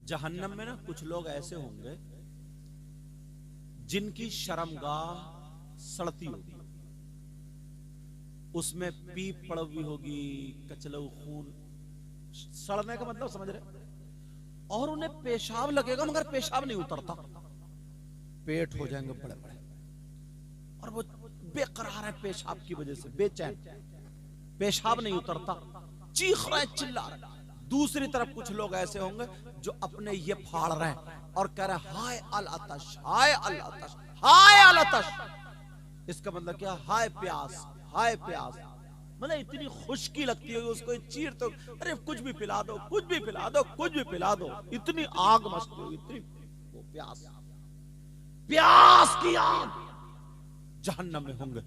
जहन्नम में ना कुछ लोग ऐसे होंगे जिनकी शर्मगाह सड़ती होगी, उसमें पीप पड़ी होगी, कचलऊ खून, सड़ने का मतलब समझ रहे, और उन्हें पेशाब लगेगा मगर पेशाब नहीं उतरता, पेट हो जाएंगे बड़े बड़े और वो बेकरार है पेशाब की वजह से, बेचैन, पेशाब नहीं उतरता, चीख रहे चिल्ला रहे। दूसरी तरफ कुछ लोग ऐसे होंगे जो अपने ये फाड़ रहे हैं और कह रहे हैं हाय अल अतश, हाय अल अतश, हाय अल अतश। इसका मतलब क्या? हाय प्यास, हाय प्यास। मतलब इतनी खुशकी लगती होगी उसको, चीर तो अरे कुछ भी पिला दो, कुछ भी पिला दो, कुछ भी पिला दो, इतनी आग मचती होगी, इतनी वो प्यास, प्यास की आग जहन्नम में होंगे।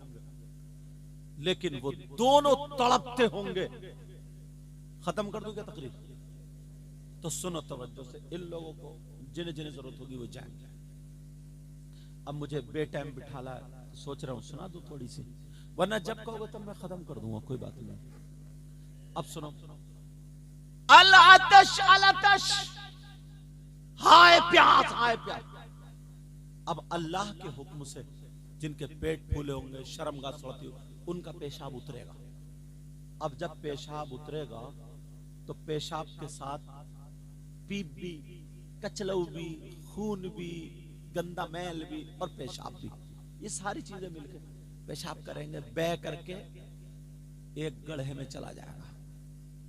लेकिन वो दोनों तड़पते होंगे। खत्म कर दूं क्या तकरीर? तो सुनो तवज्जो से, इन लोगों को जिन्हें जिन्हें जरूरत होगी वो जाएंगे। अब मुझे बेटाइम बिठाला, तो सोच रहा हूं सुना दूं थोड़ी सी, वरना जब कहोगे तब मैं खत्म कर दूंगा, कोई बात नहीं। अब सुनो, अल अतश, अल अतश, हाय प्यास, हाय प्यास। अब अल्लाह के हुक्म से जिनके पेट फूले होंगे, शर्मगाह सड़ती हो, उनका पेशाब उतरेगा। अब जब पेशाब उतरेगा तो पेशाब के साथ पीप भी, कचलऊ भी, खून भी, गंदा मैल भी और पेशाब भी, ये सारी चीजें मिलकर पेशाब करेंगे, बह करके एक गड्ढे में चला जाएगा,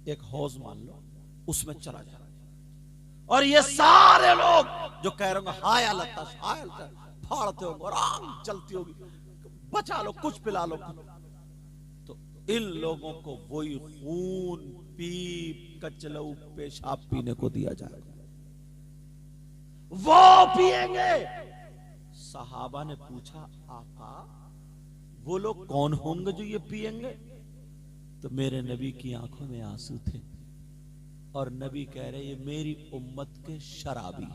एक हौज मान लो, उसमें चला जाएगा। और ये सारे लोग जो कह रहे होंगे हाय अल अतश, हाय अल अतश, फाड़ते होंगे और आग जलती होगी, बचा लो, कुछ पिला लो, तो इन लोगों को वही खून, पीप, कचलऊ, पेशाब पीने को दिया जाएगा, वो पिएंगे। सहाबा ने पूछा आका वो लोग कौन होंगे जो ये पिएंगे? तो मेरे नबी की आंखों में आंसू थे और नबी कह रहे ये मेरी उम्मत के शराबी,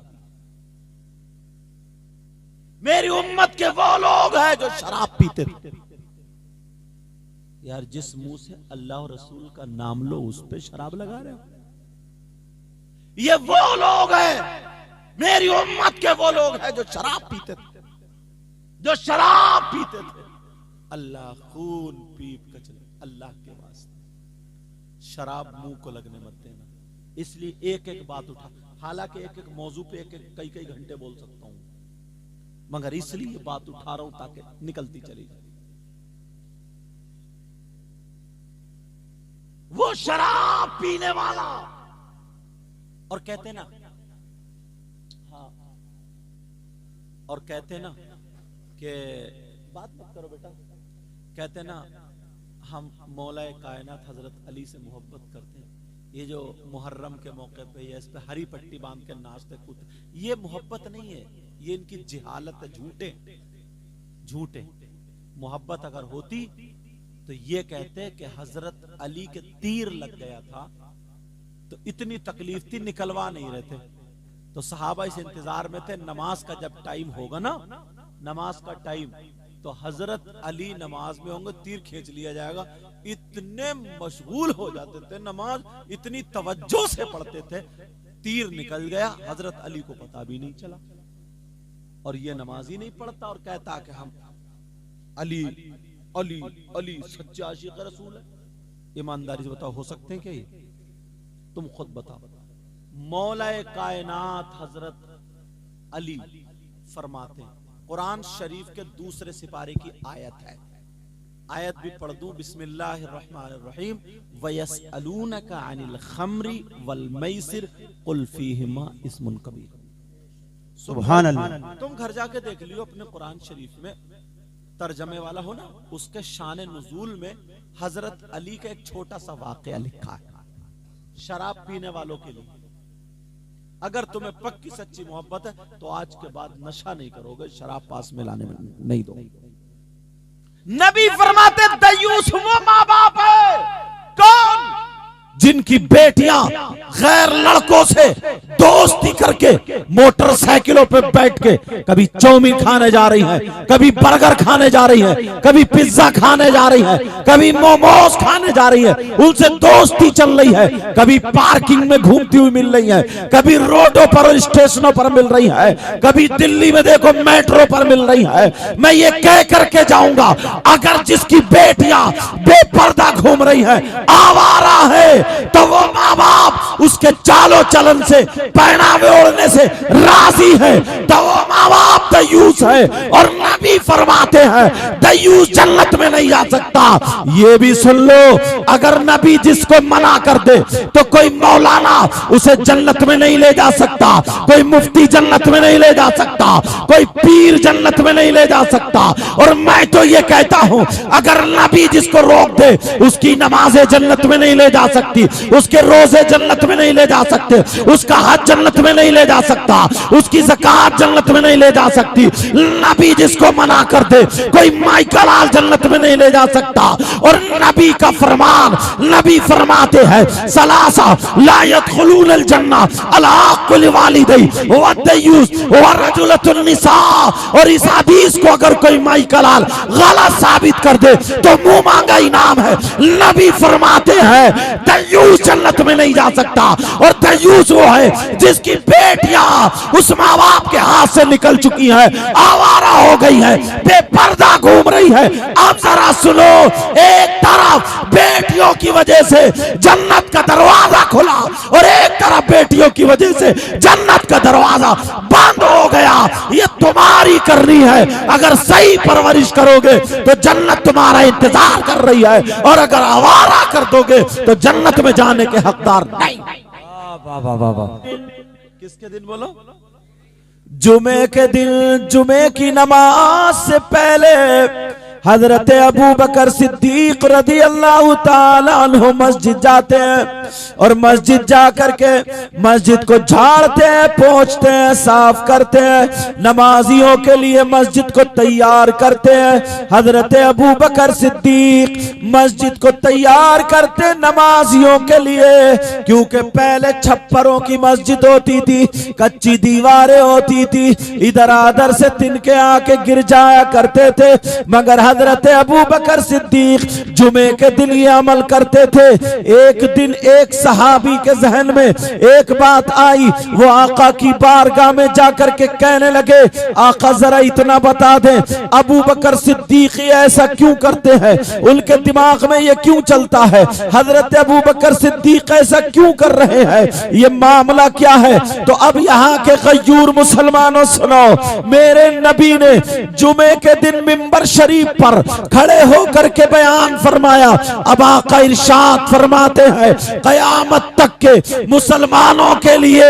मेरी उम्मत के वो लोग हैं जो शराब पीते थे। यार जिस मुंह से अल्लाह और रसूल का नाम लो उस पे शराब लगा रहे हो? ये वो लोग हैं, मेरी उम्मत के वो लोग हैं जो शराब पीते थे, जो शराब पीते थे। अल्लाह खून पीप कचले, अल्लाह के वास्ते शराब मुंह को लगने मत देना। इसलिए एक एक बात उठा, हालांकि एक एक मौजू पे एक एक कई कई घंटे बोल सकता हूं, मगर इसलिए ये बात उठा रहा हूं ताकि निकलती चली जाए। वो शराब पीने वाला, और कहते ना, हाँ, और कहते ना कि बात मत करो बेटा, कहते ना हम मौलाए कायनात हजरत अली से मोहब्बत करते हैं। ये जो मुहर्रम के मौके पे ये इस पे हरी पट्टी बांध के नाचते कूदते, ये मोहब्बत नहीं है, ये इनकी जिहालत है, झूठे झूठे। मोहब्बत अगर होती तो ये कहते कि हजरत अली के तीर लग गया था तो इतनी तकलीफ थी, निकलवा नहीं रहे थे। तो सहाबा इस इंतजार में थे, नमाज का जब टाइम होगा ना, नमाज का टाइम, तो हजरत अली नमाज में होंगे, तीर खींच लिया जाएगा। इतने मशगूल हो जाते थे, नमाज इतनी तवज्जो से पढ़ते थे, तीर निकल गया, हजरत अली को पता भी नहीं चला। और ये नमाज ही नहीं पढ़ता और कहता कि हम अली अली अली सच्चे आशिक रसूल है। ईमानदारी से बताओ, हो सकते हैं क्या ये? तुम खुद बताओ। मौलाए कायनात हजरत अली फरमाते हैं, कुरान शरीफ के दूसरे सिपारे की आयत है, आयत भी पढ़ दूं, बिस्मिल्लाहिर्रहमानिर्रहीम, वयसअलूनका अनिल खम्री वल मैसिर कुल फीहिमा इस्मुन कबीर। सुभान अल्लाह। तुम घर जाके देख लियो अपने कुरान शरीफ में, तर्जमे वाला हो ना, उसके शान नुजूल में हजरत अली का एक छोटा सा वाकया लिखा है शराब पीने वालों के लिए। अगर तुम्हें पक्की सच्ची मोहब्बत है तो आज के बाद नशा नहीं करोगे, शराब पास में लाने में नहीं दो। नबी फरमाते दयूस वो माँ बाप है कौन? जिनकी बेटियां गैर लड़कों से दोस्ती करके मोटरसाइकिलों पे बैठ के कभी चाउमीन खाने जा रही है, कभी बर्गर खाने जा रही है, कभी पिज्जा खाने जा रही है, कभी मोमोज खाने जा रही है, उनसे दोस्ती चल रही है, कभी पार्किंग में घूमती हुई मिल रही है, कभी रोडों पर और स्टेशनों पर मिल रही है, कभी दिल्ली में देखो मेट्रो पर मिल रही है। मैं ये कह करके जाऊंगा, अगर जिसकी बेटियां बेपर्दा घूम रही है, आवारा है, तो वो माँ बाप उसके चालो चलन से, पहनावे ओढ़ने से राजी है, तो वो माँ बाप दयूस है। और नबी फरमाते हैं दयूस जन्नत में नहीं जा सकता। ये भी सुन लो, अगर नबी जिसको मना कर दे तो कोई मौलाना उसे जन्नत में नहीं ले जा सकता, कोई मुफ्ती जन्नत में नहीं ले जा सकता, कोई पीर जन्नत में नहीं ले जा सकता। और मैं तो ये कहता हूं, अगर नबी जिसको रोक दे उसकी नमाजें जन्नत में नहीं ले जा सकती, उसके रोजे जन्नत में नहीं ले जा सकते, उसका हज जन्नत में नहीं ले जा सकता, उसकी ज़कात जन्नत में नहीं ले जा सकती। नबी जिसको मना कर दे कोई माइकल आल जन्नत में नहीं ले जा सकता। और नबी का फरमान, नबी फरमाते हैं सलासा ला यदखुलून अल जन्ना अला कुल वालिदै व दयूस व रजुलतुन निसा। और इस हदीस को अगर कोई माइकल आल गलत साबित कर दे तो मुंह मांगा इनाम है। नबी फरमाते हैं दयूस जन्नत में नहीं जा सकता। और दयूस वो है जिसकी बेटियां उस माँ बाप के हाथ से निकल चुकी है, आवारा हो गई है, बेपर्दा घूम रही है। अब जरा सुनो, एक तरफ बेटियों की वजह से जन्नत का दरवाजा खुला और एक तरफ बेटियों की वजह से जन्नत का दरवाजा बंद हो गया। ये तुम्हारी करनी है, अगर सही परवरिश करोगे तो जन्नत तुम्हारा इंतजार कर रही है, और अगर आवारा कर दोगे तो जन्नत में जाने के हकदार नहीं। किसके दिन बोलो? जुमे के दिन, जुमे की नमाज से पहले हजरत अबू बकर सिद्दीक रदी अल्लाह ताला अन्हु मस्जिद जाते हैं और मस्जिद जा करके मस्जिद को झाड़ते हैं, पोंछते हैं, साफ करते हैं, नमाजियों के लिए मस्जिद को तैयार करते हैं। हजरत अबू बकर सिद्दीक मस्जिद को तैयार करते नमाजियों के लिए, क्योंकि पहले छप्परों की मस्जिद होती थी, कच्ची दीवारें होती थी, इधर आधर से तिनके आके गिर जाया करते थे। मगर हजरत अबू बकर सिद्दीक जुमे के दिन ये अमल करते थे। एक दिन एक सहाबी के जहन में एक बात आई, वो आका की बारगाह में जाकर के कहने लगे, आका जरा इतना बता दें अबू बकर सिद्दीक ऐसा क्यों करते हैं, उनके दिमाग में ये क्यों चलता है, हजरत अबू बकर सिद्दीक ऐसा क्यों कर रहे हैं, ये मामला क्या है। तो अब यहाँ के गयूर मुसलमानों सुनो, मेरे नबी ने जुमे के दिन मिंबर शरीफ पर खड़े होकर के बयान फरमाया। अब आका इरशाद फरमाते हैं कयामत तक के मुसलमानों के लिए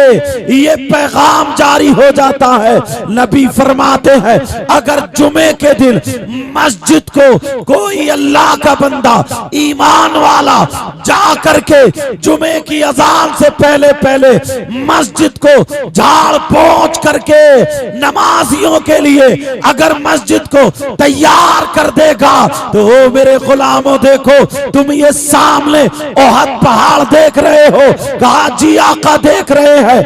ये पैगाम जारी हो जाता है। नबी फरमाते हैं अगर जुमे के दिन मस्जिद को कोई अल्लाह का बंदा ईमान वाला जा करके जुमे की अजान से पहले पहले मस्जिद को झाड़ पोंछ करके नमाजियों के लिए अगर मस्जिद को तैयार कर देगा, तो ओ मेरे गुलामों देखो, तुम ये सामने ओहद पहाड़ देख रहे हो, कहा जी आका देख रहे हैं।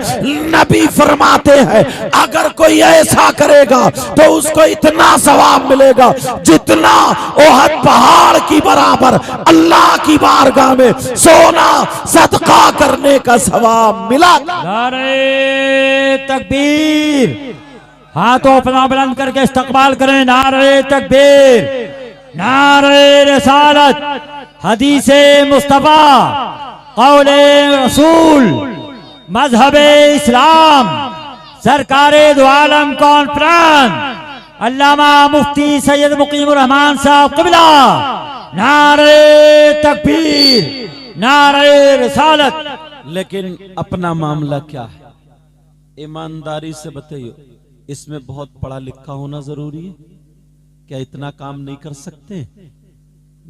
नबी फरमाते हैं अगर कोई ऐसा करेगा तो उसको इतना सवाब मिलेगा जितना ओहद पहाड़ की बराबर अल्लाह की बारगाह में सोना सदका करने का सवाब मिला। नारे तकबीर, हाथों अपना बुलंद करके इस्तकबाल करें। नारे तकबीर, नारे रिसालत, हदीसे मुस्तफा, कौले रसूल, मजहबे इस्लाम, सरकारे दो आलम कॉन्फ्रेंस अल्लामा मुफ्ती सैयद मुकीमुर रहमान साहब क़िबला। नारे तकबीर, नारे रिसालत। लेकिन अपना मामला क्या है, ईमानदारी से बताइए, इसमें बहुत पढ़ा लिखा होना जरूरी है क्या? इतना काम नहीं कर सकते?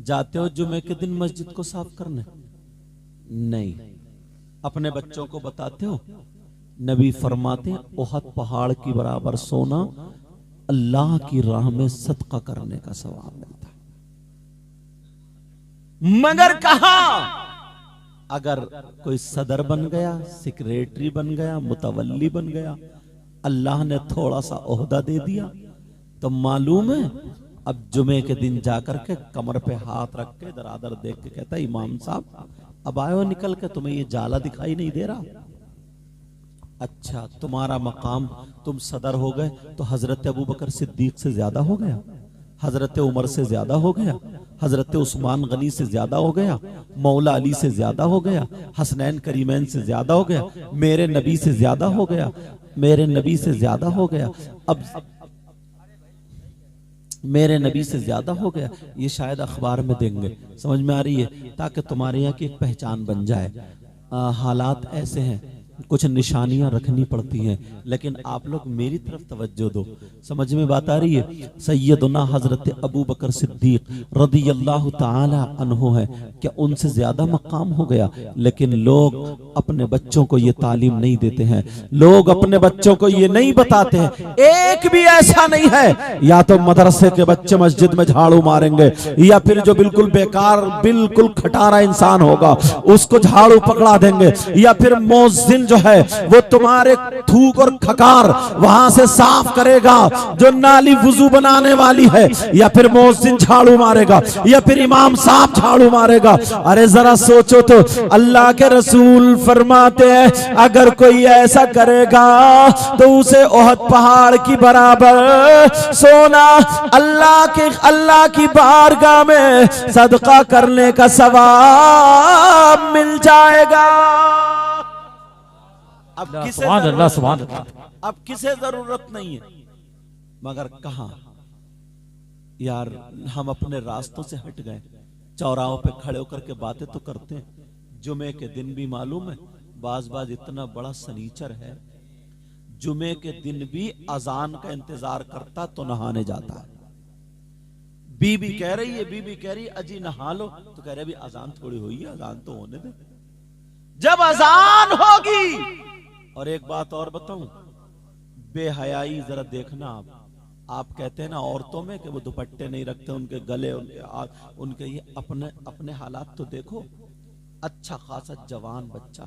जाते हो जुमे के दिन मस्जिद को साफ करने? नहीं। अपने बच्चों को बताते हो? नबी फरमाते ओहद पहाड़ की बराबर सोना अल्लाह की राह में सदका करने का सवाब मिलता है। मगर कहा अगर कोई सदर बन गया, सेक्रेटरी बन गया, मुतवल्ली बन गया, अल्लाह ने थोड़ा सा ओहदा दे दिया तो मालूम है, अब जुमे के दिन जाकर के कमर पे हाथ रख के दरादर देख के कहता है, इमाम साहब अब आयो निकल के, तुम्हें ये जाला दिखाई नहीं दे रहा? अच्छा, तुम्हारा मकाम, तुम सदर हो गए तो हजरत अबू बकर सिद्दीक से ज्यादा हो गया, हजरत उमर से ज्यादा हो गया, हजरत उस्मान गनी से ज्यादा हो गया, मौला अली से ज्यादा हो गया, हसनैन करीमैन से ज्यादा हो गया, मेरे नबी से ज्यादा हो गया, मेरे नबी से ज्यादा हो गया, अब मेरे नबी से ज्यादा हो गया। ये शायद अखबार में देंगे, समझ में आ रही है, ताकि तुम्हारे यहाँ की एक पहचान बन जाए। हालात ऐसे हैं, कुछ निशानियां रखनी पड़ती हैं, लेकिन आप लोग मेरी तरफ तवज्जो दो, समझ में बात आ रही है। सैयदना हजरत अबू बकर सिद्दीक रदियल्लाहु ताला अन्हु है, क्या उनसे ज्यादा मकाम हो गया? लेकिन लोग अपने बच्चों को ये तालीम नहीं देते हैं, लोग अपने बच्चों को ये नहीं बताते हैं। एक भी ऐसा नहीं है, या तो मदरसे के बच्चे मस्जिद में झाड़ू मारेंगे, या फिर जो बिल्कुल बेकार, बिल्कुल खटारा इंसान होगा उसको झाड़ू पकड़ा देंगे, या फिर मुअज्जिन जो है वो तुम्हारे थूक और खकार वहां से साफ करेगा जो नाली वुजू बनाने वाली है, या फिर मुअज्जिन झाड़ू मारेगा, या फिर इमाम साहब झाड़ू मारेगा। अरे जरा सोचो तो, अल्लाह के रसूल फरमाते हैं अगर कोई ऐसा करेगा तो उसे ओहद पहाड़ की बराबर सोना अल्लाह की बारगाह में सदका करने का सवाब मिल जाएगा। अब किसे जरूरत नहीं है, मगर कहां यार, हम अपने रास्तों से हट गए, चौराहों पे खड़े होकर के बातें तो करते हैं। जुमे के दिन भी मालूम है, बाज इतना बड़ा सनीचर है, जुमे के दिन भी अजान का इंतजार करता तो नहाने जाता है। बीबी कह रही अजी नहा लो, तो कह रहे भी अजान थोड़ी हुई है, अजान तो होने दे, जब अजान होगी। और एक बात और बताऊं, बेहयाई जरा देखना आप कहते हैं ना औरतों में कि वो दुपट्टे नहीं रखते, उनके गले, उनके ये अपने हालात तो देखो। अच्छा खासा जवान बच्चा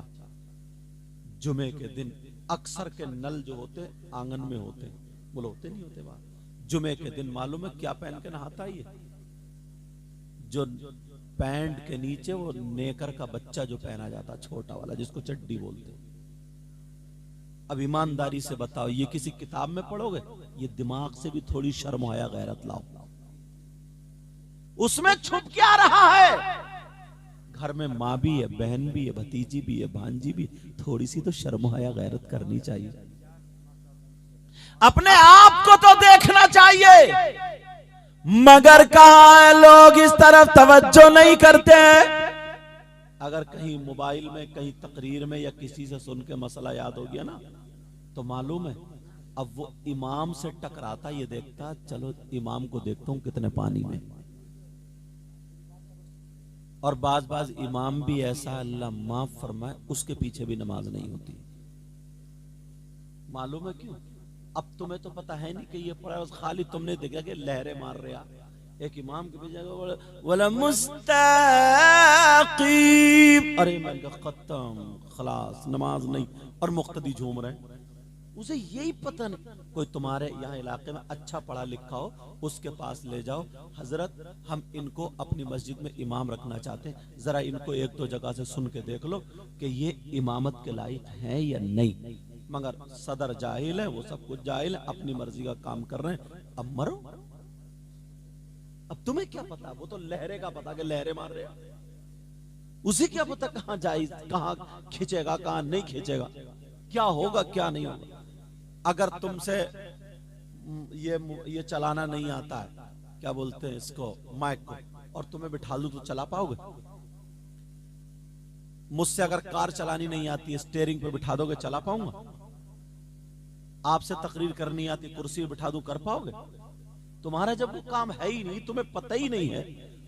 जुमे के दिन, अक्सर के नल जो होते आंगन में होते, बोलो होते नहीं होते बात, जुमे के दिन मालूम है क्या पहन के नहाता है? जो पैंट के नीचे वो नेकर का बच्चा जो पहना जाता, छोटा वाला, जिसको चड्डी बोलते। अब ईमानदारी से बताओ, ये किसी किताब में पढ़ोगे? ये दिमाग से भी थोड़ी शर्म आया, गैरत लाओ। उसमें छुप क्या रहा है? घर में माँ भी है, बहन भी है, भतीजी भी है, भांजी भी, थोड़ी सी तो शर्म आया, गैरत करनी चाहिए। अपने आप को तो देखना चाहिए, मगर कहां है, लोग इस तरफ तवज्जो नहीं करते हैं। अगर कहीं मोबाइल में, कहीं तकरीर में या किसी से सुन के मसला याद हो गया ना, तो मालूम है अब वो इमाम से टकराता, ये देखता चलो इमाम को देखता हूं कितने पानी में। और बाज इमाम भी ऐसा, अल्लाह माफ फरमाए, उसके पीछे भी नमाज नहीं होती। मालूम है क्यों? अब तुम्हें तो पता है नहीं कि ये पढ़ा, बस खाली तुमने देखा कि लहरें मार रहा एक इमाम के पीछे, वाला मुस्तकीम, अरे मैं खत्म, खलास, नमाज नहीं, और मुक्तदी झूम रहे हैं। उसे यही पता नहीं। कोई तुम्हारे यहाँ इलाके में अच्छा पढ़ा लिखा हो, उसके पास ले जाओ, हजरत हम इनको अपनी मस्जिद में इमाम रखना चाहते हैं, जरा इनको एक दो जगह से सुन के देख लो कि ये इमामत के लायक है या नहीं। मगर सदर जाहिल है, वो सब कुछ जाहिल है, अपनी मर्जी का काम कर रहे हैं। अब मरो, अब तुम्हें क्या पता? वो तो लहरे का पता कि लहरे मार रहे हैं, उसे क्या पता कहां जाए, कहां खींचेगा, कहां नहीं खींचेगा, क्या होगा क्या नहीं होगा। अगर तुमसे ये चलाना नहीं आता है, क्या बोलते हैं इसको, माइक को, और तुम्हें बिठा दूं तो चला पाओगे? मुझसे अगर कार चलानी नहीं आती है, स्टीयरिंग पे बिठा दोगे, चला पाऊंगा? आपसे तकरीर करनी आती, कुर्सी पे बिठा दूं, कर पाओगे? तुम्हारा जब वो काम है ही नहीं, तुम्हें पता ही नहीं है,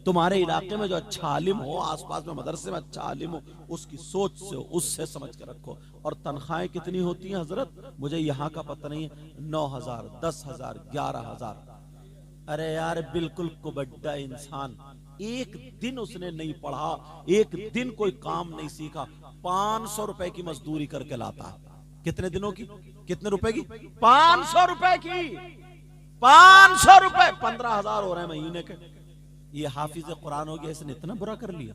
तुम्हारे इलाके में जो अच्छा आलिम हो, आसपास में मदरसे में अच्छा आलिम हो, उसकी सोच से हो, उससे समझ कर रखो। और तनख्वाहें कितनी होती हैं हजरत, मुझे यहाँ का पता नहीं है, 9,000, 10,000, 11,000। अरे यार बिल्कुल कुबड्डा इंसान, एक दिन उसने नहीं पढ़ा, एक दिन कोई काम नहीं सीखा, 500 रुपए की मजदूरी करके लाता है। कितने दिनों की? कितने रुपए की? 500 रुपए की। 500 रुपए 15,000 हो रहे हैं महीने के। ये हाफिज कुरान हो गया, इसने इतना बुरा कर लिया।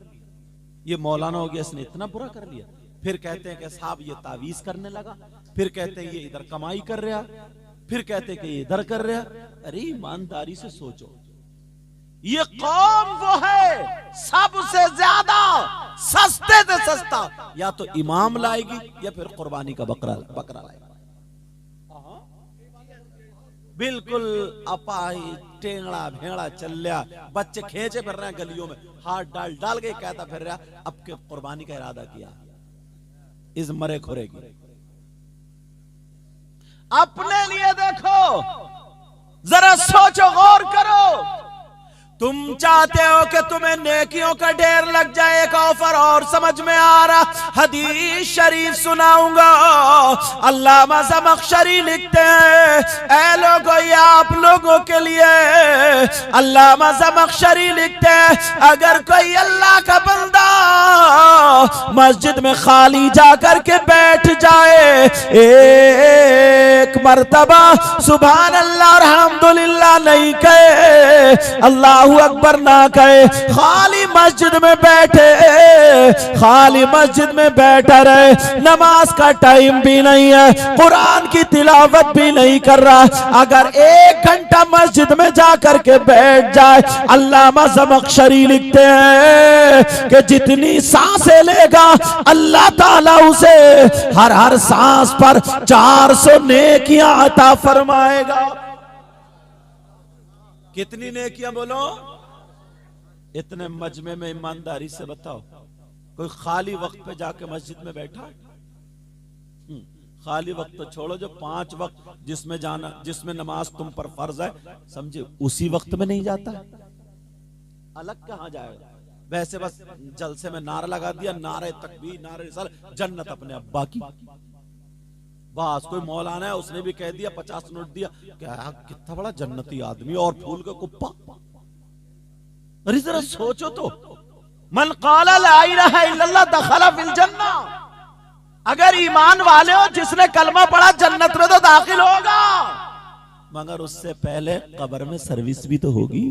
ये मौलाना हो गया, इसने इतना बुरा कर लिया। फिर कहते हैं कि साहब ये तावीज करने लगा, फिर कहते हैं ये इधर कमाई कर रहा, फिर कहते हैं कि ये इधर कर रहा। अरे ईमानदारी से सोचो, ये कौम वो है सबसे ज्यादा सस्ते से सस्ता या तो इमाम लाएगी या फिर कुर्बानी का बकरा लाएगी। बिल्कुल अपाही टेंगड़ा भेड़ा चल्या, बच्चे खींचे फिर रहे हैं गलियों में, हाथ डाल डाल के कहता फिर रहा अब के कुर्बानी का इरादा किया, इस मरे खुरेगी। अपने लिए देखो, जरा सोचो, गौर करो। तुम चाहते हो कि तुम्हें नेकियों का ढेर लग जाए। एक ऑफर और समझ में आ रहा, हदीस शरीफ सुनाऊंगा। अल्लामा ज़मख़शरी लिखते हैं, ऐ लोगों ये आप लोगों के लिए। अल्लामा ज़मख़शरी लिखते हैं, अगर कोई अल्लाह का बंदा मस्जिद में खाली जाकर के बैठ जाए, एक मर्तबा सुभान अल्लाह और अल्हम्दुलिल्लाह नहीं कहे, अल्लाह अकबर ना कहे, खाली मस्जिद में बैठे, खाली मस्जिद में बैठा रहे, नमाज का टाइम भी नहीं है, कुरान की तिलावत भी नहीं कर रहा, अगर 1 घंटा मस्जिद में जाकर के बैठ जाए, अल्लामा ज़मख़शरी लिखते हैं कि जितनी सांसें लेगा अल्लाह ताला उसे हर हर सांस पर 400 नेकियां अता फरमाएगा। कितनी नेकियां बोलो? इतने मजमे में ईमानदारी से बताओ, कोई खाली वक्त पे जाके मस्जिद में बैठा? खाली वक्त तो छोड़ो, जो 5 वक्त जिसमें जाना, जिसमें नमाज तुम पर फर्ज है, समझे उसी वक्त में नहीं जाता, अलग कहां जाएगा? वैसे बस जलसे में नारा लगा दिया, नारे तकबीर, नारे रिसालत, जन्नत अपने अब्बा की। बस कोई मौलाना है, उसने भी कह दिया, 50 नोट दिया, क्या कितना बड़ा जन्नती आदमी, और फूल का कुप्पा। अरे जरा सोचो तो, मन क़ाला ला इलाहा इल्लल्लाह दखला फिल जन्ना। अगर ईमान वाले हो, जिसने कलमा पढ़ा जन्नत में तो दाखिल होगा, मगर उससे पहले कब्र में सर्विस भी तो होगी।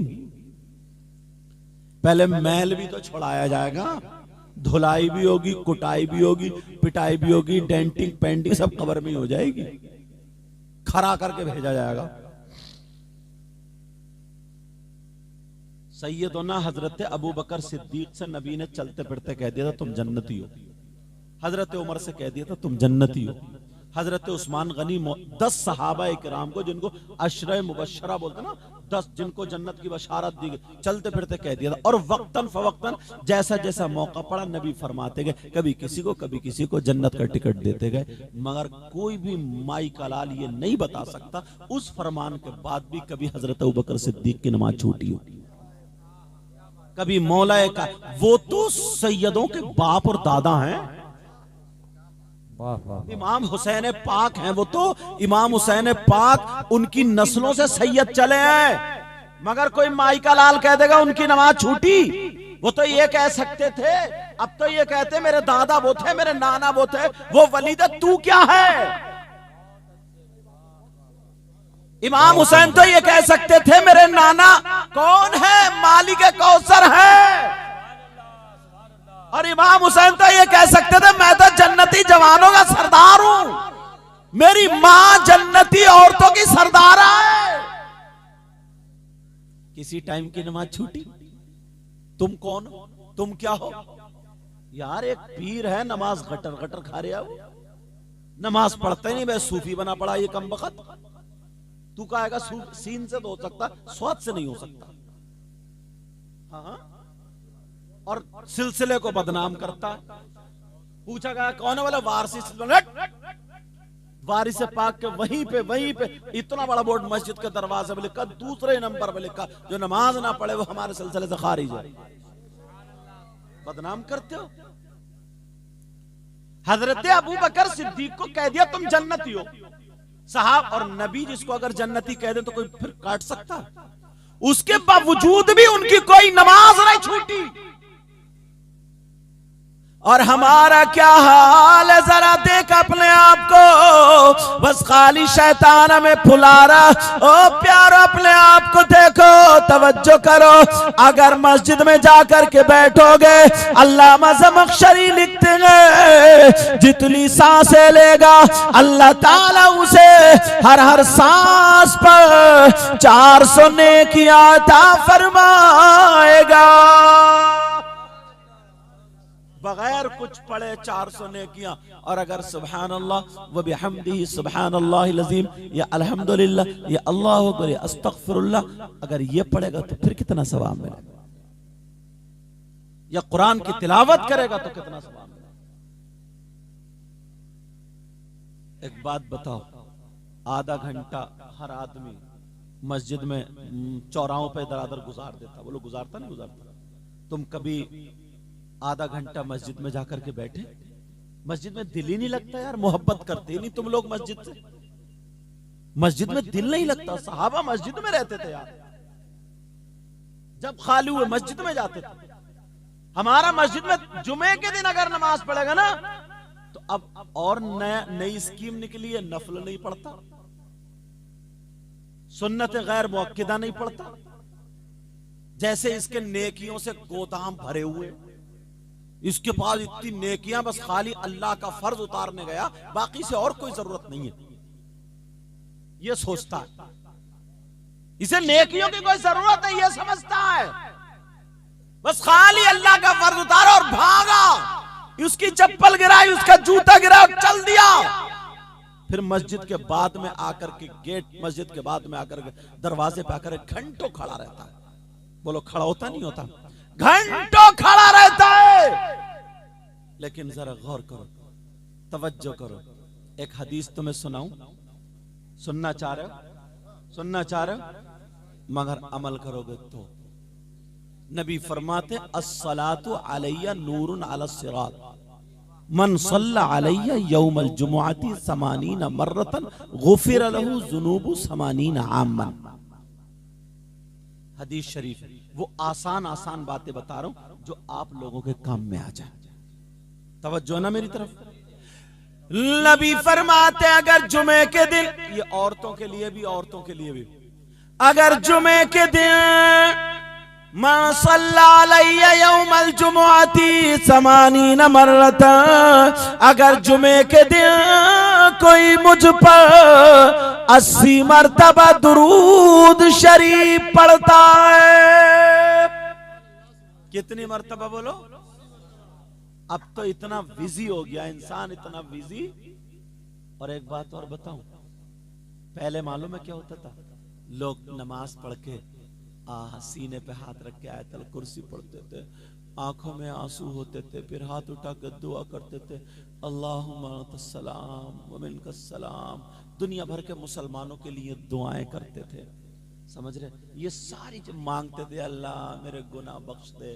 पहले मैल भी तो छुड़ाया जाएगा, धुलाई भी होगी, कुटाई भी होगी, पिटाई भी होगी, डेंटिंग पेंटिंग सब कब्र में हो जाएगी, खरा करके भेजा जाएगा। सैयदना हजरत अबू बकर सिद्दीक से नबी ने चलते फिरते कह दिया था तुम जन्नती हो। हजरत उमर से कह दिया था तुम जन्नती हो। हजरत उस्मान गनी 10 सहाबा इकराम को, जिनको अशरे मुबशरा बोलते ना, 10 जिनको जन्नत की बशारत दी गई, चलते फिरते कह दिया था। और वक्तन फवक्तन जैसा जैसा मौका पड़ा नबी फरमाते गए, कभी किसी को कभी किसी को जन्नत का टिकट देते गए। मगर कोई भी माई का लाल ये नहीं बता सकता उस फरमान के बाद भी कभी हजरत अबू बकर सिद्दीक की नमाज छूटी हो, कभी मौलाए का। वो तो सैयदों के बाप और दादा हैं, इमाम हुसैन पाक हैं, वो तो इमाम हुसैन पाक उनकी नस्लों से सैयद चले हैं। मगर कोई माई का लाल कह देगा उनकी नमाज छूटी, वो तो ये कह सकते थे, अब तो ये कहते मेरे दादा वो थे, मेरे नाना वो थे, वो वली थे, तू क्या है? इमाम हुसैन तो ये कह सकते थे मेरे नाना कौन है? मालिक कौसर है। और इमाम हुसैन तो ये कह सकते थे मैं तो जन्नती जवानों का सरदार हूं, मेरी मां जन्नती औरतों की सरदारा है। किसी टाइम की नमाज छूटी? तुम कौन हो? तुम क्या हो? यार एक पीर है, नमाज गटर गटर खा रहा हो, नमाज पढ़ते नहीं, वह सूफी बना पड़ा ये कम वक्त। तू कहेगा सीन से तो हो सकता, स्वाद से नहीं हो सकता। हाँ, और सिलसिले को बदनाम करता। पूछा गया कौन है? वाला वारसी वारिस पाक के वहीं पे इतना बड़ा बोर्ड मस्जिद के दरवाजे में लिखा, दूसरे नंबर पे लिखा, जो नमाज ना पढ़े वो हमारे सिलसिले से खारिज है। बदनाम करते हो। हजरत अबू बकर सिद्दीक को कह दिया तुम जन्नती हो। साहब, और नबी जिसको अगर जन्नती कह दे तो कोई फिर काट सकता? उसके बावजूद भी उनकी कोई नमाज नहीं छूटी। और हमारा क्या हाल है जरा देख अपने आप को। बस खाली शैतान हमें फुला रहा। ओ प्यारो अपने आप को देखो, तवज्जो करो। अगर मस्जिद में जाकर के बैठोगे, अल्लामा ज़मख़शरी लिखते हैं जितनी सांसें लेगा अल्लाह ताला उसे हर हर सांस पर 400 नेकियां अता फरमाएगा। बगैर कुछ पढ़े 400 नेकियां। और अगर सुभान अल्लाह व बिहम्दिही सुभान अल्लाहिल अज़ीम या अल्हम्दुलिल्लाह या अल्लाहु अकबर या अस्तगफिरुल्लाह, अगर ये पढ़ेगा तो फिर कितना सवाब मिलेगा। या कुरान की तिलावत करेगा तो कितना सवाब मिलेगा। एक बात बताओ, आधा घंटा हर आदमी मस्जिद में चौराहों पे दरादर गुजार देता, बोलो गुजारता नहीं गुजारता? तुम कभी आधा घंटा मस्जिद में जाकर के बैठे? मस्जिद में दिल ही नहीं लगता यार, मोहब्बत करते ही नहीं तुम लोग मस्जिद से। मस्जिद में दिल नहीं लगता। सहाबा मस्जिद में रहते थे यार, जब खाली हुए मस्जिद में जाते थे। हमारा मस्जिद में जुमे के दिन अगर नमाज पढ़ेगा ना तो अब और नई स्कीम निकली है, नफल नहीं पढ़ता, सुन्नत गैर मुअक्किदा नहीं पढ़ता। जैसे इसके नेकियों से गोदाम भरे हुए, इसके पास इतनी नेकियां, बस खाली अल्लाह का फर्ज उतारने गया, बाकी से और कोई जरूरत नहीं है, ये सोचता है। इसे नेकियों की कोई जरूरत नहीं, ये समझता है बस खाली अल्लाह का फर्ज उतारा और भागा। उसकी चप्पल गिराई, उसका जूता गिरा और चल दिया। फिर मस्जिद के बाद में आकर के गेट, मस्जिद के बाद में आकर के दरवाजे पे आकर घंटों खड़ा रहता है। बोलो खड़ा होता नहीं होता? घंटों खड़ा रहता है। लेकिन जरा गौर करो, तवज्जो करो। एक हदीस तुम्हें सुनाऊं, सुनना चाह रहे हो? सुनना चाह रहे हो? मगर अमल करोगे तो। नबी फरमाते अस्सलातु अलैया नूरुन अला सिरात, मन सल्ला अलैया यौमल जुमुअती समानीना मर्रतन गुफिर लहू जुनूबु समानीना आमन। हदीस शरीफ। वो आसान आसान बातें बता रहा हूं जो आप लोगों के काम में आ जाए। तवज्जो ना मेरी तरफ। नबी फरमाते अगर जुमे के दिन, ये औरतों के लिए भी, औरतों के लिए भी, अगर जुमे के दिन मन सल्ला अलैया यौमल जुमुअती समानीना मर्रतन, अगर जुमे के दिन कोई मुझ पर 80 मरतबा दुरूद शरीफ पढ़ता है। कितनी मरतबा बोलो? अब तो इतना बिजी हो गया इंसान, इतना बिजी। और एक बात और बताऊं, पहले मालूम है क्या होता था? लोग नमाज पढ़ के सीने पे हाथ रख के आयतल कुर्सी पढ़ते थे, आंखों में आंसू होते थे, फिर हाथ उठा कर दुआ करते थे, अल्लाहुम्मा तस्सलाम व मिनकस्सलाम। दुनिया भर के मुसलमानों के लिए दुआएं करते थे, समझ रहे? ये सारी जब मांगते थे, अल्लाह मेरे गुनाह बख्श दे,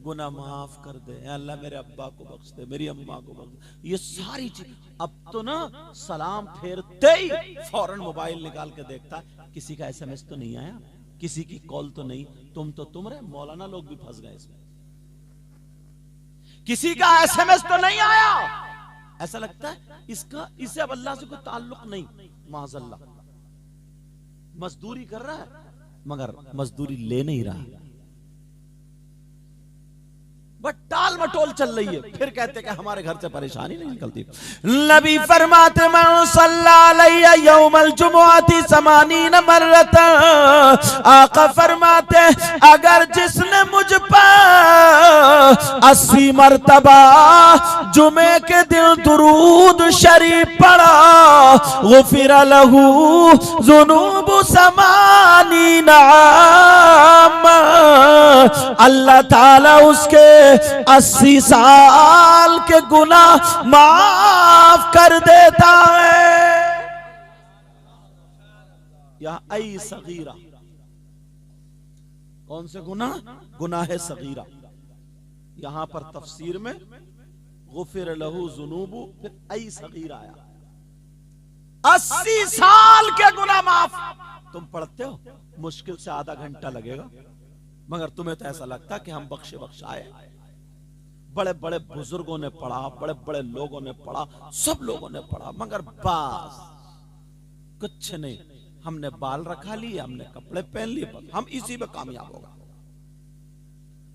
गुनाह माफ कर दे, अल्लाह मेरे अब्बा को बख्श दे, मेरी अम्मा को बख्श दे, ये सारी चीज। अब तो ना सलाम फेरते ही फौरन मोबाइल निकाल के देखता है किसी का SMS तो नहीं आया, किसी की कॉल तो नहीं। तुम रहे, मौलाना लोग भी फंस गए इसमें। किसी का SMS तो नहीं आया, ऐसा लगता है इससे अब अल्लाह से कोई ताल्लुक नहीं। माज़अल्लाह मजदूरी कर रहा है मगर मजदूरी ले नहीं रहा, बट टाल मटोल चल रही है। फिर कहते कि हमारे घर से परेशानी नहीं निकलती। नबी फरमाते मन सल्ला अलैया यौमल जुमुअती समानीना मर्रतन, आका फरमाते अगर जिसने मुझ पर 80 मरतबा जुमे के दिन दुरूद शरीफ पढ़ा, गुफिर लहू जुनूबु समानीना आम, अल्लाह ताला उसके 80 साल के गुनाह माफ कर देता है। यह आई सगीरा, कौन से गुनाह? गुनाह सगीरा। यहां पर तफसीर में गुफिर लहू जुनूबु, फिर आई सगीरा आया। 80 साल के गुनाह माफ। तुम पढ़ते हो, मुश्किल से आधा घंटा लगेगा, मगर तुम्हें तो ऐसा लगता कि हम बख्शे बख्शाए। बड़े बड़े बुजुर्गों ने पढ़ा, बड़े बड़े लोगों ने पढ़ा, सब लोगों ने पढ़ा, मगर बस कुछ नहीं। हमने बाल रखा लिए, हमने कपड़े पहन लिए, बस हम इसी में कामयाब हो गए।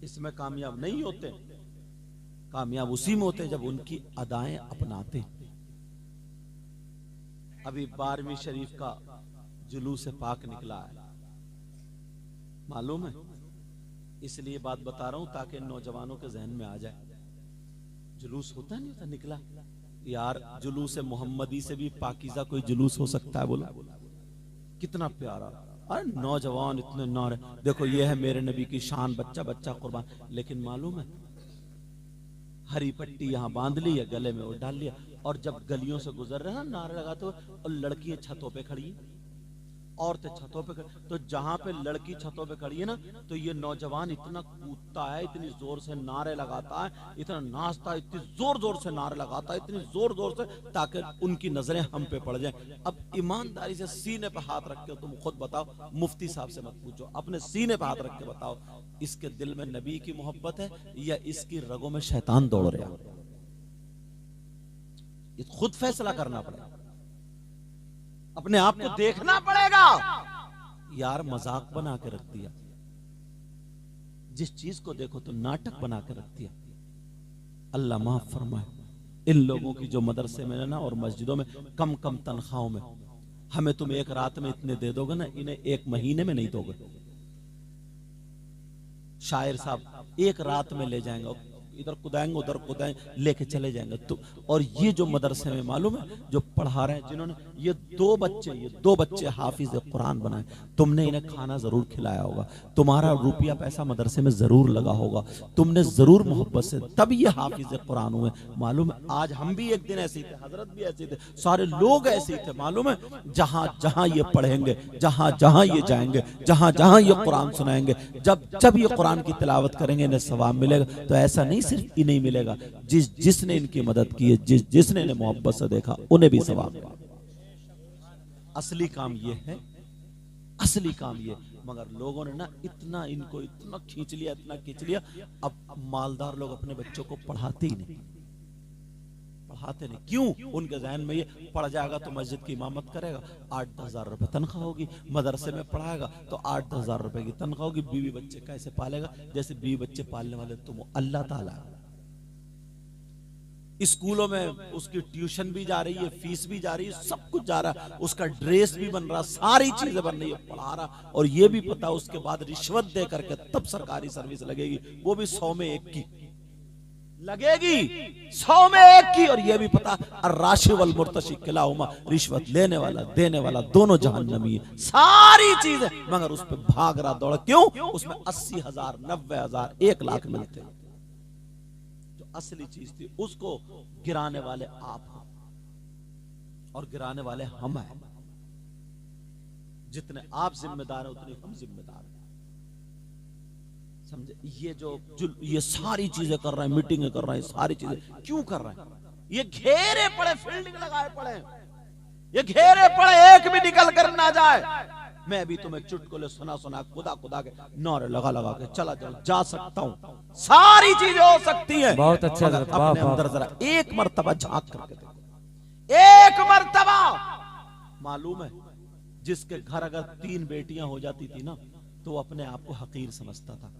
इसमें कामयाब नहीं होते, कामयाब उसी में होते जब उनकी अदाएं अपनाते। अभी 12वीं शरीफ का जुलूस पाक निकला है, मालूम है? इसलिए बात बता रहा हूं ताकि नौजवानों के जहन में आ जाए। जुलूस होता नहीं होता निकला यार, जुलूस मोहम्मदी से भी पाकीज़ा कोई जुलूस हो सकता है? बोला कितना प्यारा। अरे नौजवान इतने नारे, देखो ये है मेरे नबी की शान, बच्चा बच्चा कुर्बान। लेकिन मालूम है, हरी पट्टी यहाँ बांध ली है, गले में वो डाल लिया, और जब गलियों से गुजर रहे हैं नारे लगाते हुए, और लड़कियां छतों पे खड़ी है, औरतें छतों पे खड़ी, तो जहां पे लड़की छतों पे खड़ी है ना, तो ये नौजवान इतना कूदता है, इतनी जोर से नारे लगाता है, इतना नाचता है, इतनी जोर जोर से नारे लगाता है, इतनी जोर जोर से, ताकि उनकी नजरें हम पे पड़ जाएं। अब ईमानदारी से सीने पे हाथ रख के तुम खुद बताओ, मुफ्ती साहब से मत पूछो, अपने सीने पे हाथ रख के बताओ, इसके दिल में नबी की मोहब्बत है या इसकी रगों में शैतान दौड़ रहा? ये खुद फैसला करना पड़ेगा, अपने आप को देखना पड़ेगा। यार मजाक बना के रख दिया, जिस चीज को देखो तो नाटक बना के रख दिया। अल्लाह माफ फरमाए, इन लोगों की जो मदरसे में ना और मस्जिदों में कम कम तनख्वाहों में, हमें तुम एक रात में इतने दे दोगे ना, इन्हें एक महीने में नहीं दोगे। शायर साहब एक रात में ले जाएंगे, इधर कुदाएंगे उधर कुदाएंगे, लेके चले जाएंगे। तो और ये जो मदरसे में मालूम है जो पढ़ा रहे हैं, जिन्होंने ये दो बच्चे हाफिज कुरान बनाए, तुमने इन्हें खाना जरूर खिलाया होगा, तुम्हारा रुपया पैसा मदरसे में जरूर लगा होगा, तुमने जरूर मोहब्बत से तब ये हाफिज कुरान हुए। मालूम है आज हम भी एक दिन ऐसे ही थे, हजरत भी ऐसे थे, सारे लोग ऐसे ही थे। मालूम है जहां जहां ये पढ़ेंगे, जहां जहां ये जाएंगे, जहां जहां ये कुरान सुनाएंगे, जब जब ये कुरान की तिलावत करेंगे इन्हें सवाब मिलेगा। तो ऐसा नहीं सिर्फ इन्हें मिलेगा, जिसने इनकी मदद की है, जिसने इन्हें मोहब्बत से देखा, उन्हें भी सवाब मिलेगा। असली काम ये है, असली काम ये। मगर लोगों ने ना इतना इनको इतना खींच लिया, इतना खींच लिया, अब मालदार लोग अपने बच्चों को पढ़ाते ही नहीं, पढ़ाते नहीं। क्यों? उनके जहन में ये पढ़ जाएगा तो मस्जिद की इमामत करेगा, 8-10 हजार रुपए तनख्वाह होगी, मदरसे में पढ़ाएगा तो 8-10 हजार रुपए की तनख्वाह होगी, बीवी बच्चे कैसे पालेगा? जैसे बीवी बच्चे पालने वाले तुम अल्लाह ताला। स्कूलों में उसकी ट्यूशन भी जा रही है, फीस भी जा रही है, सब कुछ जा रहा है, उसका ड्रेस भी बन रहा, सारी चीजें बन रही है, पढ़ा रहा, और ये भी पता उसके बाद रिश्वत दे करके तब सरकारी सर्विस लगेगी, वो भी 100 में 1 की लगेगी, 100 में 1 की। और ये भी पता अर्राशी वल मुर्तशी किलाहुमा, रिश्वत लेने वाला देने वाला दोनों जहन्नमी है, सारी चीजें, मगर उस पर भाग रहा दौड़। क्यों? उसमें 80,000 90,000 1 लाख मिलते हैं। असली चीज थी उसको गिराने वाले आप हो और गिराने वाले हम हैं। जितने आप जिम्मेदार हैं उतने हम जिम्मेदार हैं, समझे? ये सारी चीजें कर रहे हैं, मीटिंगें कर रहे हैं, सारी चीजें क्यों कर रहे हैं? ये घेरे पड़े, फील्डिंग लगाए पड़े, ये घेरे पड़े, एक भी निकल कर ना जाए। मैं भी तुम्हें चुटकुले सुना खुदा के नारे लगा के चला जा सकता हूँ, सारी चीजें हो सकती हैं। बहुत अच्छा, अपने अंदर जरा एक मर्तबा झांक करके देखो, एक मर्तबा। मालूम है जिसके घर अगर 3 बेटियां हो जाती थी ना, तो वो अपने आप को हकीर समझता था।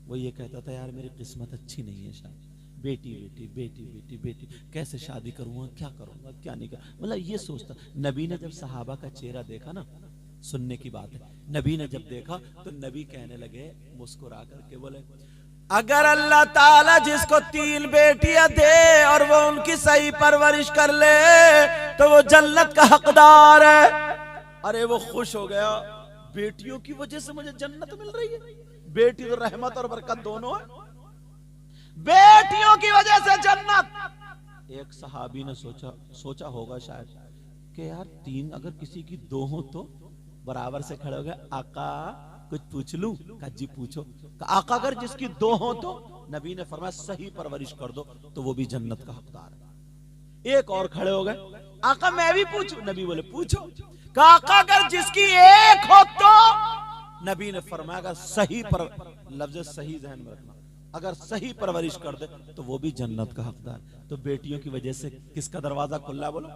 वो ये कहता था यार मेरी किस्मत अच्छी नहीं है, शायद बेटी बेटी बेटी बेटी बेटी, कैसे शादी करूंगा, क्या करूंगा, क्या नहीं कर, मतलब ये सोचता। नबी ने जब सहाबा का चेहरा देखा ना, सुनने की बात है, नबी ने जब देखा तो नबी कहने लगे मुस्कुरा करके, बोले अगर अल्लाह ताला जिसको 3 बेटियां दे और वो उनकी सही परवरिश कर ले तो वो जन्नत का हकदार है। अरे वो खुश हो गया, बेटियों की वजह से मुझे जन्नत मिल रही है। बेटी तो रहमत और बरकत दोनों है, बेटियों की वजह से जन्नत। एक सहाबी ने सोचा होगा शायद कि यार 3 अगर किसी की 2 हो तो बराबर से खड़े हो गए, आका कुछ पूछ लूं? का जी पूछो। का आका अगर जिसकी 2 हो तो? नबी ने फरमाया सही परवरिश कर दो तो वो भी जन्नत का हकदार है। एक और खड़े हो गए, आका मैं भी पूछूं? नबी बोले पूछो। का आका अगर जिसकी 1 हो तो? नबी ने फरमाया सही पर, लफ्ज़ सही ज़हन में रखना, अगर सही परवरिश कर दे तो वो भी जन्नत का हकदार। तो बेटियों की वजह से किसका दरवाजा खुला है बोलो?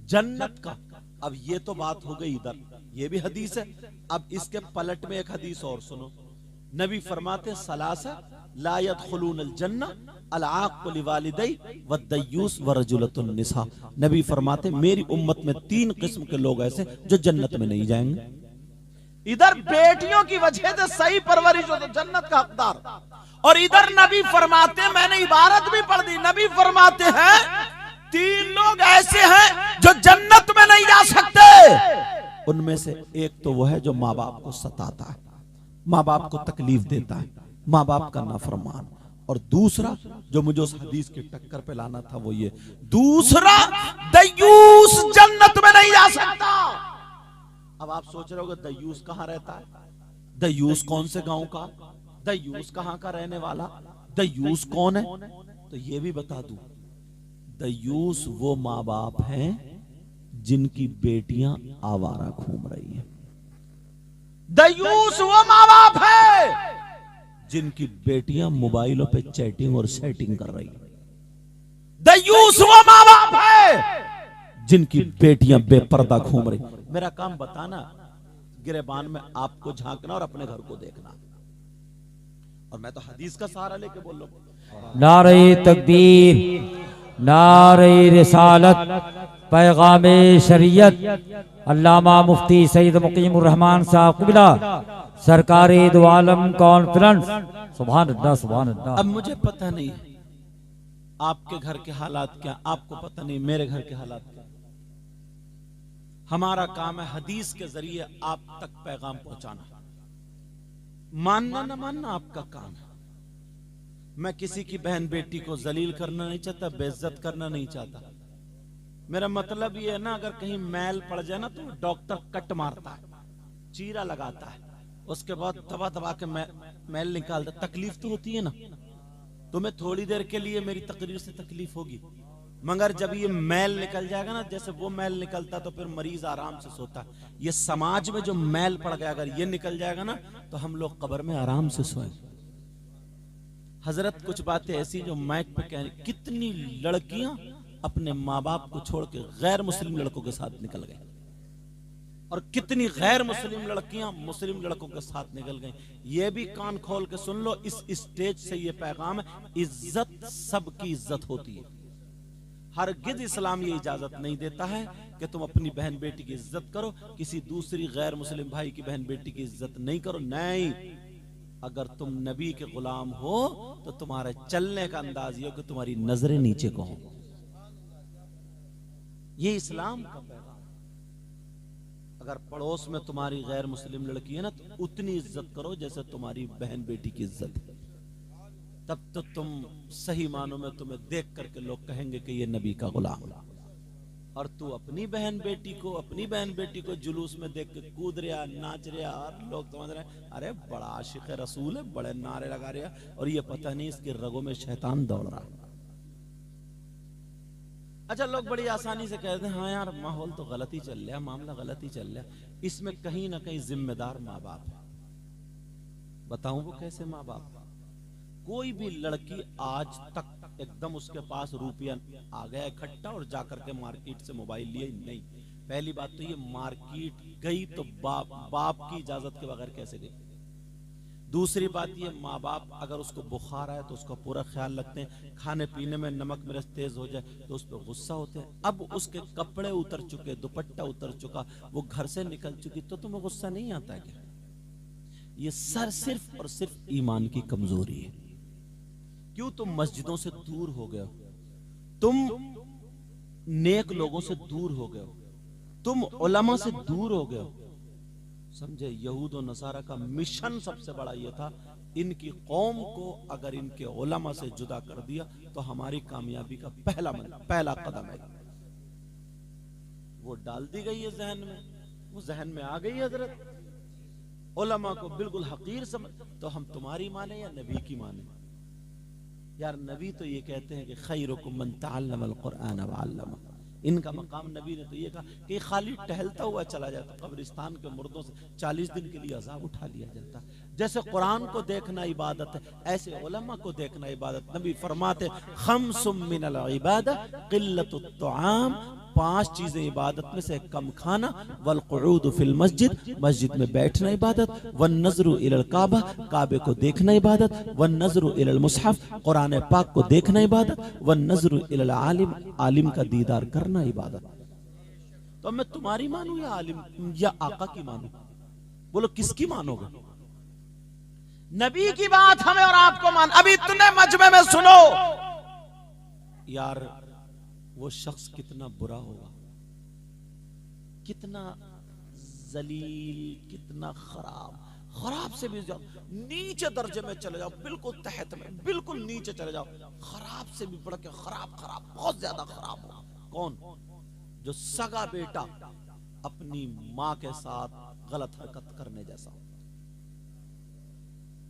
जन्नत का। अब ये तो बात हो गई इधर, ये भी हदीस है। अब इसके पलट में एक हदीस और सुनो। नबी फरमाते सलासा ला यदखुलूनल जन्नह अल आक़ लिवालिदै वद्दयूस वरजुलतुन निसा। नबी फरमाते मेरी उम्मत में 3 किस्म के लोग ऐसे जो जन्नत में नहीं जाएंगे। इधर बेटियों की वजह से सही परवरिश हो तो जन्नत का हकदार, और इधर नबी फरमाते, मैंने इबारत भी पढ़ दी, नबी फरमाते हैं 3 लोग ऐसे हैं जो जन्नत में नहीं जा सकते। उनमें से एक तो वो है जो माँ बाप को सताता है, माँ बाप को तकलीफ देता है, माँ बाप का नाफरमान। और दूसरा जो मुझे उस हदीस की टक्कर पे लाना था वो ये, दूसरा दयूस जन्नत में नहीं जा सकता। अब आप सोच रहे होगे दयूस कहां रहता है, दयूस कौन से गांव का, दयूस कहां का रहने वाला, दयूस कौन है? तो ये भी बता दूं, दयूस वो माँ बाप हैं जिनकी बेटियां आवारा घूम रही हैं। दयूस वो माँ बाप है जिनकी बेटियां मोबाइलों पे चैटिंग और सेटिंग कर रही हैं। दयूस वो माँ बाप है जिनकी बेटियां बेपर्दा घूम रही। मेरा काम बताना, गिरेबान में आपको झांकना और अपने घर को देखना, और मैं तो हदीस का सहारा लेके बोल रहा हूं। नारे तकबीर, नारे रिसालत, पैगामे शरीयत। अल्लामा मुफ्ती सईद मुकीमुर रहमान साहब क़िबला सरकारी दो आलम कॉन्फ्रेंस। सुभान अल्लाह, सुभान अल्लाह। अब मुझे पता नहीं आपके घर के हालात क्या, आपको पता नहीं मेरे घर के हालात क्या। हमारा काम है हदीस के जरिए आप तक पैगाम पहुंचाना। मानना ना मानना आपका काम है। मैं किसी की बहन बेटी को जलील करना नहीं चाहता, बेइज्जत करना नहीं चाहता। मेरा मतलब ये है ना, अगर कहीं मैल पड़ जाए ना तो डॉक्टर कट मारता है, चीरा लगाता है, उसके बाद दबा दबा के मैल निकालता। तकलीफ तो होती है ना, तुम्हें थोड़ी देर के लिए मेरी तकरीर से तकलीफ होगी, मगर जब ये मैल निकल जाएगा ना, जैसे वो मैल निकलता तो फिर मरीज आराम से सोता। ये समाज में जो मैल पड़ गया अगर ये निकल जाएगा ना तो हम लोग कब्र में आराम से सोए। हजरत कुछ बातें ऐसी जो माइक पे कह रही, कितनी लड़कियां अपने माँ बाप को छोड़ के गैर मुस्लिम लड़कों के साथ निकल गई, और कितनी गैर मुस्लिम लड़कियां मुस्लिम लड़कों के साथ निकल गई। ये भी कान खोल के सुन लो, इस स्टेज से ये पैगाम है, इज्जत सबकी इज्जत होती है। हरगिज़ इस्लाम ये इजाजत नहीं देता है कि तुम अपनी बहन बेटी की इज्जत करो, किसी दूसरी गैर मुस्लिम भाई की बहन बेटी की इज्जत नहीं करो। नहीं, अगर तुम नबी के गुलाम हो तो तुम्हारे चलने का अंदाज ये हो कि तुम्हारी नजरें नीचे को हो। ये इस्लाम का पैगाम। अगर पड़ोस में तुम्हारी गैर मुस्लिम लड़की है ना तो उतनी इज्जत करो जैसे तुम्हारी बहन बेटी की इज्जत है, तब तो तुम सही मानों में तुम्हें देख करके लोग कहेंगे कि ये नबी का गुलाम। और तू अपनी बहन बेटी को जुलूस में देख के कूद रहा, नाच रहा, और लोग समझ रहे हैं अरे बड़ा आशिक रसूल है, बड़े नारे लगा रहा, और ये पता नहीं इसके रगों में शैतान दौड़ रहा। अच्छा, लोग बड़ी आसानी से कहते हैं हाँ यार माहौल तो गलत ही चल रहा, मामला गलत ही चल रहा। इसमें कहीं ना कहीं जिम्मेदार माँ बाप है। बताऊं वो कैसे माँ बाप? कोई भी लड़की आज तक एकदम उसके पास रुपया आ गया इकट्ठा और जाकर के मार्केट से मोबाइल लिए नहीं। पहली बात तो ये मार्केट गई तो बाप की इजाजत के बगैर कैसे गई। दूसरी बात ये, माँ बाप अगर उसको बुखार आए तो उसका पूरा ख्याल रखते हैं, खाने पीने में नमक मिर्च तेज हो जाए तो उस पर गुस्सा होते हैं। अब उसके कपड़े उतर चुके, दुपट्टा उतर चुका, वो घर से निकल चुकी, तो तुम्हें गुस्सा नहीं आता है क्या? ये सिर्फ और सिर्फ ईमान की कमजोरी है। क्यों? तुम मस्जिदों से दूर हो गए हो, तुम नेक लोगों से दूर हो गए हो, तुम उलमा से दूर हो गए हो। समझे? यहूद और नसारा का मिशन सबसे बड़ा यह था, इनकी कौम को अगर इनके उलमा से जुदा कर दिया तो हमारी कामयाबी का पहला कदम है। वो डाल दी गई है जहन में, वो जहन में आ गई हजरत उलमा को बिल्कुल हकीर समझ। तो हम तुम्हारी माने या नबी की माने? यार नबी तो ये कहते हैं कि खैरुकुम मन तअल्लमल कुरआन व अल्लमा। इनका मकाम नबी ने तो ये कहा कि खाली टहलता हुआ चला जाता, कब्रिस्तान के मुर्दों से 40 दिन के लिए अजाब उठा लिया जाता। जैसे कुरान को देखना इबादत है, ऐसे उलमा को देखना इबादत। नबी फरमाते खम्सुम मिनल इबादत क़िल्लतुत तुआम, 5 चीजें इबादत में से, कम खाना, वल क़ुऊद फिल मस्जिद, मस्जिद में बैठना इबादत, वन नज़रु इलल काबा, काबे को देखना इबादत, वन नज़रु इलल मुसहफ, कुरान पाक को देखना इबादत, वन नज़रु इलल आलिम, आलिम का दीदार करना इबादत। तो मैं तुम्हारी मानूं या आलिम या आका की मानूं? बोलो किसकी मानोगे? नबी की बात हमें और आपको मान। अभी इतने मजमे में सुनो यार, वो शख्स कितना बुरा होगा, कितना जलील, कितना खराब, खराब से भी जाओ नीचे दर्जे में चले जाओ, बिल्कुल तहत में, बिल्कुल नीचे चले जाओ, खराब से भी बढ़ के खराब, खराब बहुत ज्यादा खराब होगा। कौन? जो सगा बेटा अपनी मां के साथ गलत हरकत करने जैसा हो।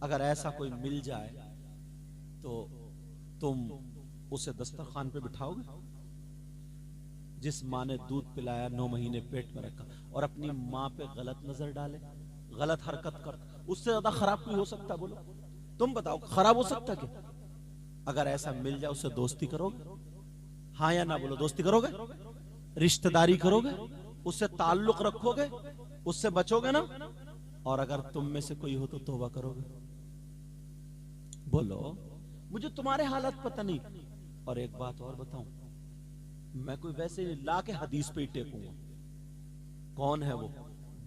अगर ऐसा कोई मिल जाए तो तुम उसे दस्तरखान पे बिठाओगे? जिस माँ ने दूध पिलाया, 9 महीने पेट में रखा और अपनी माँ पे गलत नजर डाले, गलत हरकत कर, उससे ज्यादा खराब कोई हो सकता है? बोलो तुम बताओ, खराब हो सकता है क्या? अगर ऐसा मिल जाए उससे दोस्ती करोगे? हाँ या ना बोलो, दोस्ती करोगे? रिश्तेदारी करोगे? उससे ताल्लुक रखोगे? उससे बचोगे ना? और अगर तुम में से कोई हो तो तौबा करोगे? बोलो, मुझे तुम्हारे हालत पता नहीं। और एक बात और बताऊं, मैं कोई वैसे ला के हदीस पे ही टेकूंगा। कौन है वो?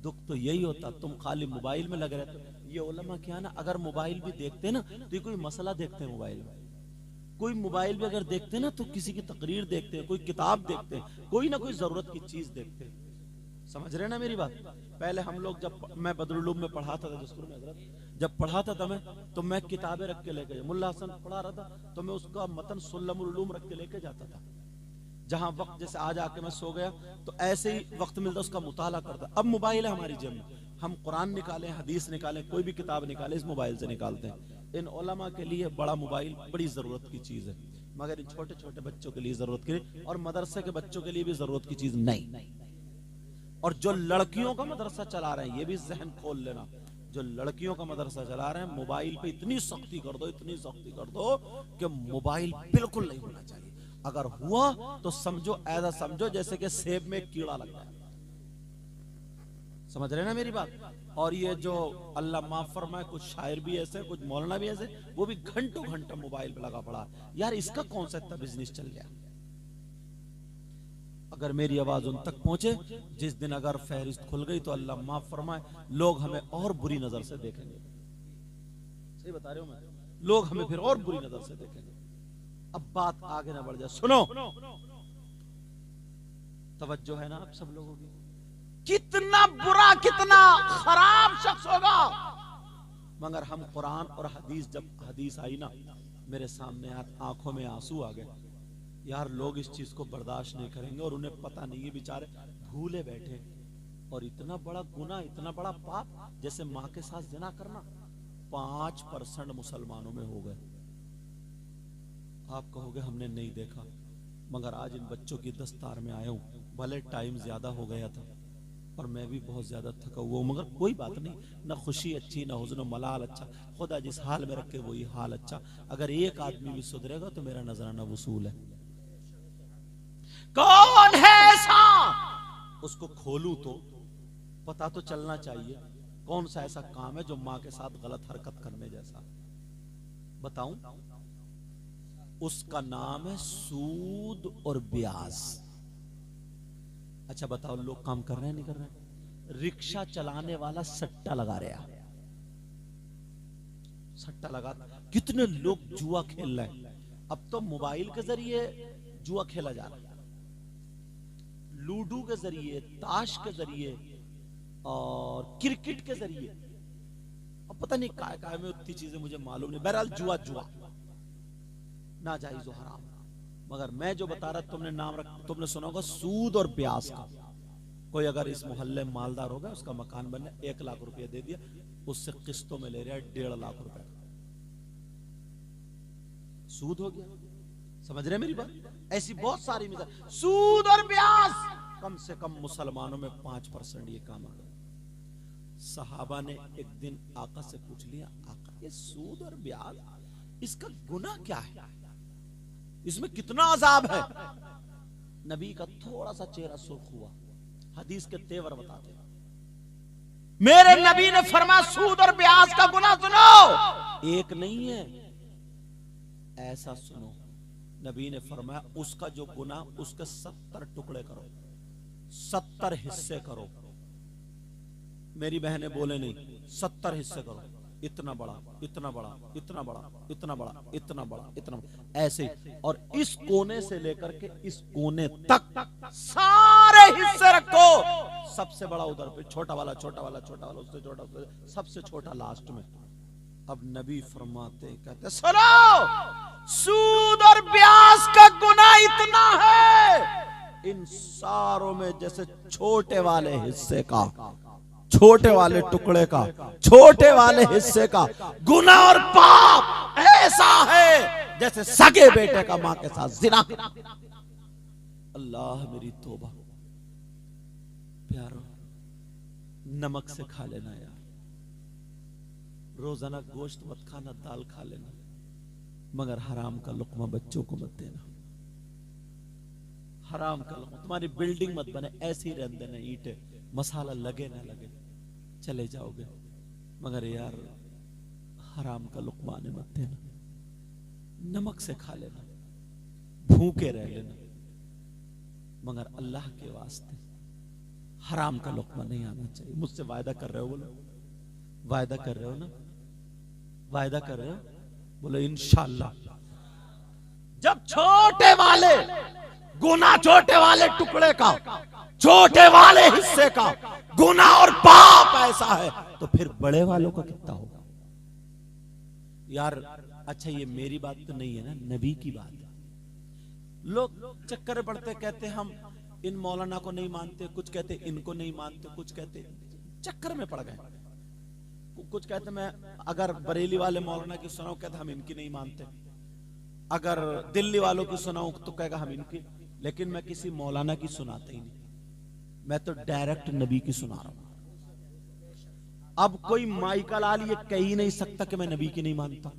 दुख तो यही होता, तुम खाली मोबाइल में लगे रहते हो। ये उलमा क्या ना, अगर मोबाइल भी देखते ना तो ये कोई मसला देखते हैं मोबाइल में, कोई मोबाइल भी अगर देखते ना तो किसी की तकरीर देखते हैं, कोई किताब देखते हैं, कोई ना कोई जरूरत की चीज देखते हैं। समझ रहे ना मेरी बात? पहले हम लोग, जब मैं बदरुल उलूम में पढ़ाता था, जिसको मैं हजरत जब पढ़ाता था मैं, तो मैं किताबें रख के लेके, मुल्ला हसन पढ़ा रहा था तो मैं उसका मतन सुल्लमुल उलूम रख के लेके जाता था। जहां वक्त, जैसे आज आके मैं सो गया तो ऐसे ही वक्त मिलता उसका मुताला करता। अब मोबाइल है हमारी जेब में, हम कुरान निकालें, हदीस निकालें, कोई भी किताब निकालें, इस मोबाइल से निकालते हैं। इन उलमा के लिए बड़ा मोबाइल बड़ी जरूरत की चीज है, मगर इन छोटे छोटे बच्चों के लिए जरूरत की, और मदरसे के बच्चों के लिए भी जरूरत की चीज नहीं। और जो लड़कियों का मदरसा चला रहे हैं, ये भी जहन खोल लेना, जो लड़कियों का मदरसा चला रहे हैं, मोबाइल पे इतनी सख्ती कर दो, इतनी सख्ती कर दो कि मोबाइल बिल्कुल नहीं होना चाहिए। अगर हुआ तो समझो, ऐसा समझो जैसे कि सेब में कीड़ा लग गया। समझ रहे ना मेरी बात? और ये जो अल्लाह माफ फरमाए, कुछ शायर भी ऐसे, कुछ मौलाना भी ऐसे, वो भी घंटों घंटों मोबाइल पे लगा पड़ा। यार इसका कौन सा इतना बिजनेस चल गया? अगर मेरी आवाज उन तक पहुंचे, जिस दिन अगर फहरिस्त खुल गई तो अल्लाह माफ फरमाए, लोग हमें और बुरी नजर से देखेंगे। सही बता रहे हो मैं? लोग हमें फिर और बुरी नजर से देखेंगे। अब बात आगे ना बढ़ जाए, सुनो, तवज्जो है ना आप सब लोगों की? कितना बुरा, कितना खराब शख्स होगा, मगर हम कुरान और हदीस, जब हदीस आई ना मेरे सामने, आंखों में आंसू आ गए। यार लोग इस चीज को बर्दाश्त नहीं करेंगे और उन्हें पता नहीं है, बेचारे भूले बैठे। और इतना बड़ा गुनाह, इतना बड़ा पाप, जैसे मां के साथ जिना करना, 5% मुसलमानों में हो गए। आप कहोगे हमने नहीं देखा, मगर आज इन बच्चों की दस्तार में आया हूं। भले टाइम ज्यादा हो गया था और मैं भी बहुत ज्यादा थका हुआ हूं, मगर कोई बात नहीं, ना खुशी अच्छी, ना हुज़्न मलाल अच्छा। खुदा जिस हाल में रखे वही हाल अच्छा। अगर एक आदमी भी सुधरेगा तो मेरा नजराना वसूल है। कौन है ऐसा? उसको खोलूं तो पता तो चलना चाहिए, कौन सा ऐसा काम है जो मां के साथ गलत हरकत करने जैसा। बताऊं? उसका नाम है सूद और ब्याज। अच्छा बताओ, लोग काम कर रहे हैं नहीं कर रहे हैं? रिक्शा चलाने वाला सट्टा लगा रहा है, सट्टा लगा, कितने लोग जुआ खेल रहे हैं। अब तो मोबाइल के जरिए जुआ खेला जा रहा है, लूडो के जरिए, ताश के जरिए और क्रिकेट के जरिए। अब पता नहीं काय में उतनी चीजें मुझे मालूम नहीं। बहरहाल जुआ जुआ नाजायज और हराम। मगर मैं जो बता रहा, तुमने नाम रख, तुमने सुना होगा सूद और ब्याज का। कोई अगर इस मोहल्ले में मालदार होगा, उसका मकान बनने 1 लाख रुपया दे दिया, उससे किस्तों में ले रहा है 1.5 लाख रुपए। सूद हो गया। समझ रहे मेरी बात? ऐसी बहुत सारी मिसाल। सूद और ब्याज कम से कम मुसलमानों में 5% ये काम आ गया। सहाबा ने एक दिन आका से पूछ लिया, आका ये सूद और ब्याज इसका गुनाह क्या है, इसमें कितना अजाब है? नबी का थोड़ा सा चेहरा सुर्ख हुआ। हदीस के तेवर बताते हैं, मेरे नबी ने फरमाया सूद और ब्याज का गुनाह सुनो, एक नहीं है, ऐसा सुनो। नबी ने फरमाया उसका जो गुनाह उसके 70 टुकड़े करो, 70 हिस्से करो। मेरी बहनें बोले नहीं, 70 हिस्से करो। इतना बड़ा, इतना बड़ा, इतना बड़ा, इतना बड़ा, इतना बड़ा, इतना बड़ा, ऐसे। और इस कोने से लेकर के इस कोने तक सारे हिस्से रखो। सबसे बड़ा उधर पे, छोटा वाला, छोटा वाला, छोटा वाला, उससे छोटा, सबसे छोटा लास्ट में। अब नबी फरमाते कहते सुनो, सूद और ब्याज का गुनाह इतना है, इन सारों में जैसे छोटे वाले हिस्से का, छोटे वाले टुकड़े का, छोटे वाले हिस्से का गुनाह और पाप ऐसा है जैसे सगे बेटे का मां के साथ जिना। अल्लाह मेरी तौबा। प्यारो, नमक से खा लेना यार, रोजाना गोश्त मत खाना, दाल खा लेना, मगर हराम का लुकमा बच्चों को मत देना। हराम का लुकमा, तुम्हारी बिल्डिंग मत बने, ऐसे ही रहने देना, ईंटें, मसाला लगे ना लगे चले जाओगे, मगर यार हराम का लुकमा ने मत देना। नमक से खा लेना, भूखे रह लेना, मगर अल्लाह के वास्ते हराम का लुकमा नहीं आना चाहिए। मुझसे वायदा कर रहे हो? बोलो वायदा कर रहे हो ना? वायदा कर रहे हो? बोलो इंशाअल्लाह। जब छोटे वाले गुनाह, छोटे वाले टुकड़े का, छोटे वाले हिस्से का गुनाह और पाप ऐसा है, तो फिर बड़े वालों का कितना होगा यार? अच्छा ये मेरी बात तो नहीं है ना, नबी की बात है। लोग चक्कर पड़ते, कहते हम इन मौलाना को नहीं मानते, कुछ कहते इनको नहीं मानते, कुछ कहते, चक्कर में पड़ गए। कुछ कहते मैं अगर बरेली वाले मौलाना की सुनाऊं कहते हम इनकी नहीं मानते, अगर दिल्ली वालों की सुनाऊं तो कहेगा हम इनकी। लेकिन मैं किसी मौलाना की सुनाता ही नहीं, मैं तो डायरेक्ट नबी की सुना रहा हूं। अब कोई माइका लाल ये कह ही नहीं सकता कि मैं नबी की नहीं मानता।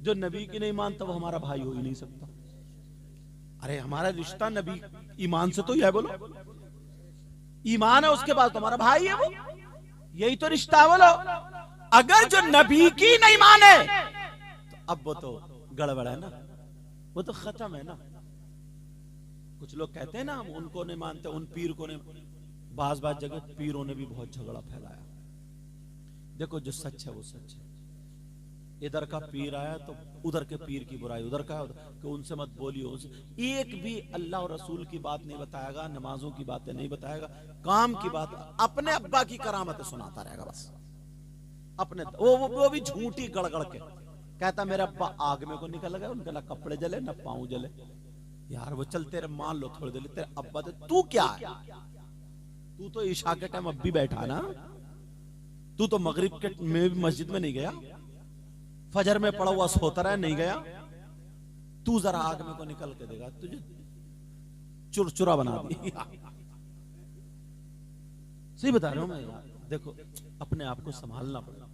जो नबी की नहीं मानता वो हमारा भाई हो ही नहीं सकता। अरे हमारा रिश्ता नबी ईमान से तो यह बोलो, ईमान है उसके बाद तो हमारा भाई है वो, यही तो रिश्ता है। बोलो अगर जो नबी की नहीं माने तो अब वो तो गड़बड़ है ना, वो तो खत्म है ना। कुछ लोग कहते हैं ना हम उनको नहीं मानते, उन पीर को नहीं। बाज जगह पीरों ने भी बहुत झगड़ा फैलाया। देखो जो सच है वो सच है। इधर का पीर आया तो उधर के पीर की बुराई, उधर का कि उनसे मत बोलियो। एक भी अल्लाह और रसूल की बात नहीं बताएगा, नमाजों की बातें नहीं बताएगा, काम की बात, अपने अब्बा की करामतें सुनाता रहेगा बस। अपने वो भी झूठी गड़गड़ के कहता मेरा अब्बा आग में को निकल गया, उनके ना कपड़े जले ना पाँव जले। यार वो चल तेरे मान लो थोड़ी देर, तेरे अब्बा तो तू क्या है? तू तो ईशा के टाइम अब भी बैठा ना, तू तो मगरिब के में मस्जिद में नहीं गया, फजर में पड़ा हुआ सोता रहा नहीं गया। तू जरा आग में को निकल के देगा, तुझे चुरचुरा बना दी। सही बता रहा हूं मैं यार। देखो अपने आप को संभालना पड़ेगा।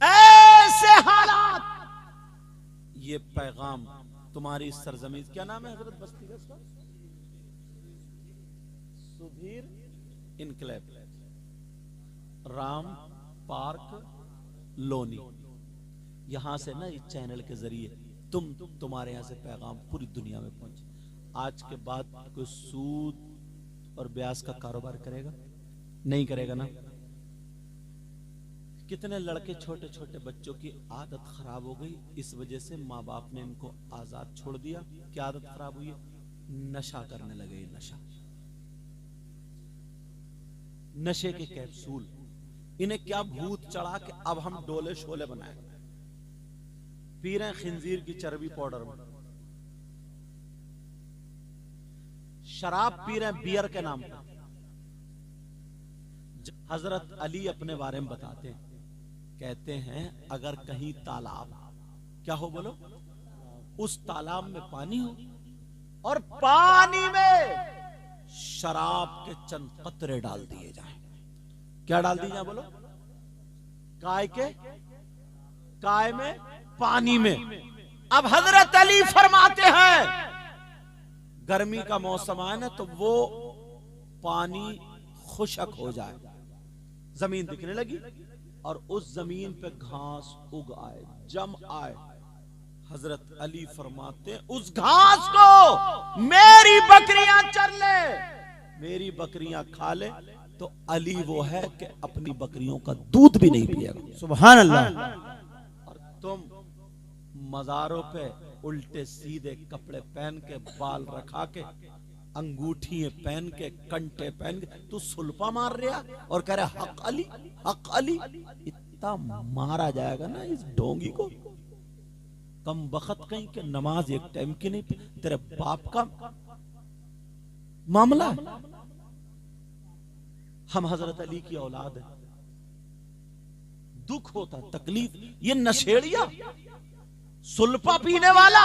ऐसे हालात, ये पैगाम तुम्हारी सरजमीन, क्या नाम है हजरत बस्ती का इसका? सुधीर इनकलैब, राम पार्क लोनी। यहां से ना इस चैनल के जरिए तुम्हारे यहां से पैगाम पूरी दुनिया में पहुंचे। आज के बाद कोई सूद और ब्याज का कारोबार करेगा? नहीं करेगा ना। कितने लड़के, छोटे छोटे बच्चों की आदत खराब हो गई इस वजह से माँ बाप ने इनको आजाद छोड़ दिया। क्या आदत खराब हुई? नशा करने लगे। नशा, नशे के कैप्सूल, इन्हें क्या भूत चढ़ा कि अब हम डोले शोले बनाए, पी रहे खिंजीर की चर्बी पाउडर में, शराब पी रहे बियर के नाम पर। हजरत अली अपने बारे में बताते हैं, कहते हैं अगर कहीं तालाब, क्या हो बोलो, उस तालाब में पानी हो और पानी में शराब के चंद कतरे डाल दिए जाएं। क्या डाल दिए जाए बोलो? काय में, पानी में। अब हजरत अली फरमाते हैं गर्मी का मौसम आए ना तो वो पानी खुशक हो जाए, जमीन दिखने लगी और उस जमीन पे घास उग आए, जम आए। हजरत अली फरमाते उस घास को मेरी बकरियां चर ले, मेरी बकरियां खा ले, तो अली वो है कि अपनी बकरियों का दूध भी नहीं पिएगा। सुभान अल्लाह। और तुम मजारों पे उल्टे सीधे कपड़े पहन के, बाल रखा के, अंगूठी पहन के, कंटे पहन के, तू सुल्फा मार रहा और कह रहा हक अली, हक अली। इतना मारा जाएगा ना इस ढोंगी को, कम बखत कहीं के नमाज एक टाइम की नहीं, तेरे बाप का मामला है। हम हजरत अली की औलाद है, दुख होता, तकलीफ। ये नशेड़िया, सुल्फा पीने वाला,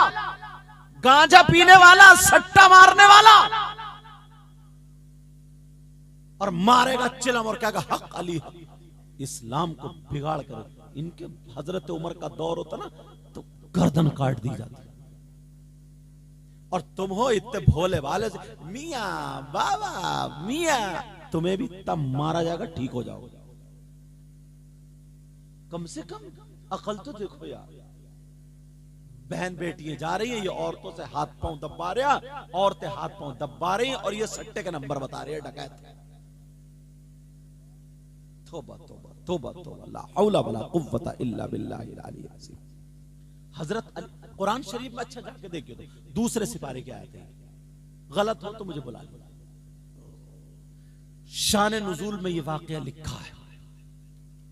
गांजा पीने वाला, सट्टा मारने वाला, और मारेगा चिलम और कहेगा हक अली हक। इस्लाम को बिगाड़ कर इनके हजरत उमर का दौर होता ना तो गर्दन काट दी जाती। और तुम हो इतने भोले वाले से मियां बाबा मियां, तुम्हें भी तब मारा जाएगा, ठीक हो जाओगे। कम से कम अकल तो देखो यार। बहन बेटियां जा रही हैं, ये औरतों से हाथ पांव दबा रहे हैं, औरतें हाथ पांव दबा रही हैं और ये सट्टे के नंबर बता रही है डकैत। तौबा तौबा तौबा तौबा, ला हौला वला कुव्वता इल्ला बिल्लाहिल अलील अज़ीम। हजरत कुरान शरीफ में अच्छा जाके देखिए तो दूसरे सिपारे के आए थे, गलत हो तो मुझे बुला लो। शान नुज़ूल में ये वाकया लिखा है।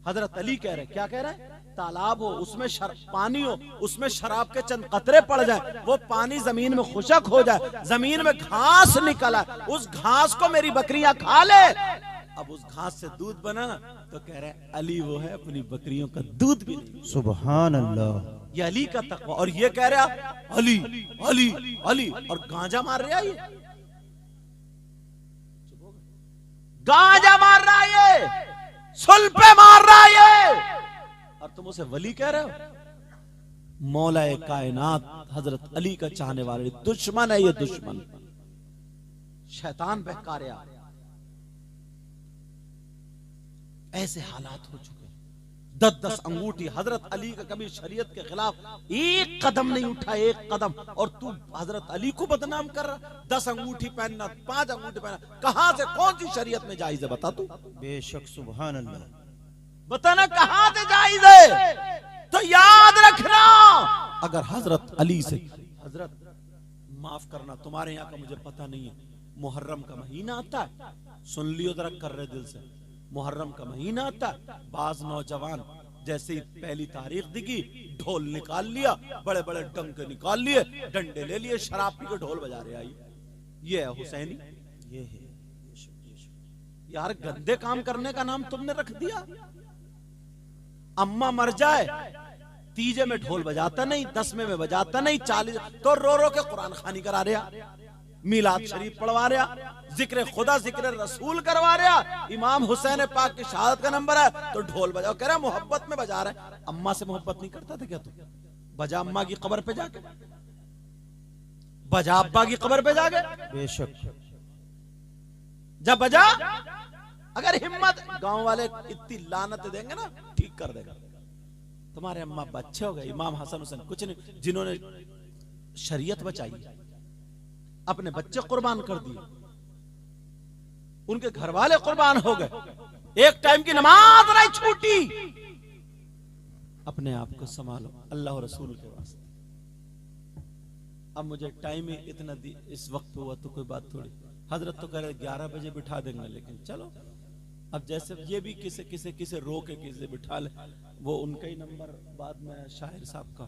हजरत अली कह रहे, क्या कह रहे हैं? तालाब हो, उसमें पानी हो, उसमें शराब के चंद कतरे पड़ जाए, वो पानी जमीन में खुशक हो जाए, जमीन में घास निकला, उस घास को मेरी बकरियां खा ले। अब उस घास से दूध बना तो कह रहे अली वो है, अपनी बकरियों का दूध भी नहीं। सुभान अल्लाह। ये अली का तकवा। और ये कह रहा अली अली अली, और गांजा मार रहा है, ये गांजा मार रहा है, ये सुल्फे मार रहा है ये, और तुम उसे वली कह रहे हो? मौला कायनात हजरत अली का चाहने वाले दुश्मन है ये, दुश्मन, शैतान बहका रहा। ऐसे हालात हो चुके, 10-10 अंगूठी। हजरत अली का कभी शरीयत के खिलाफ एक कदम नहीं उठा, एक कदम, और तू हजरत अली को बदनाम कर रहा। 10 अंगूठी पहनना, 5 अंगूठी पहनना, कहां से, कौन सी शरीयत में जायज है बता तू? बेशक सुभान अल्लाह। बताना कहां से जायज है? तो याद रखना, अगर हजरत अली से, हजरत माफ करना तुम्हारे यहाँ का मुझे पता नहीं है, मुहर्रम का महीना आता है, सुन लियो जरा कर रहे दिल से, मुहर्रम का महीना आता, बाज नौजवान जैसे ही पहली तारीख दिखी ढोल निकाल लिया, बड़े बड़े डंके निकाल लिए, डंडे ले लिए, शराब पी के ढोल बजा रहे। आई ये है हुसैनी, ये है यार। गंदे काम करने का नाम तुमने रख दिया। अम्मा मर जाए, तीजे में ढोल बजाता नहीं, 10वें में बजाता नहीं, 40 तो रो रो के कुरान खानी करा रहा, मीलाद शरीफ पढ़वा रहा, जिक्र खुदा जिक्र रसूल करवा रहा। इमाम हुसैन पाक की शहादत का नंबर है तो ढोल बजाओ, कह रहा मोहब्बत में बजा रहा है। अम्मा से मोहब्बत नहीं करता था क्या तू? बजा अम्मा की कब्र पे जाके, बजा अब्बा की कब्र पे जाके। बेशक जब बजा, अगर हिम्मत, गांव वाले इतनी लानत देंगे ना, ठीक कर देगा। तुम्हारे अम्मा अब्बा अच्छे हो गए, इमाम हसन हुसैन कुछ नहीं, जिन्होंने शरीयत बचाई, अपने बच्चे कुर्बान कर दिए, उनके घर वाले कुर्बान हो गए, एक टाइम की नमाज नहीं छूटी। अपने आप को संभालो अल्लाह और रसूल के वास्ते। अब मुझे टाइम ही इतना इस वक्त हुआ तो कोई बात थोड़ी। हजरत तो कह रहे 11 बजे बिठा देंगे, लेकिन चलो अब जैसे ये भी किसे रो के किसे बिठा ले, वो उनका ही नंबर बाद में शाहिर साहब का,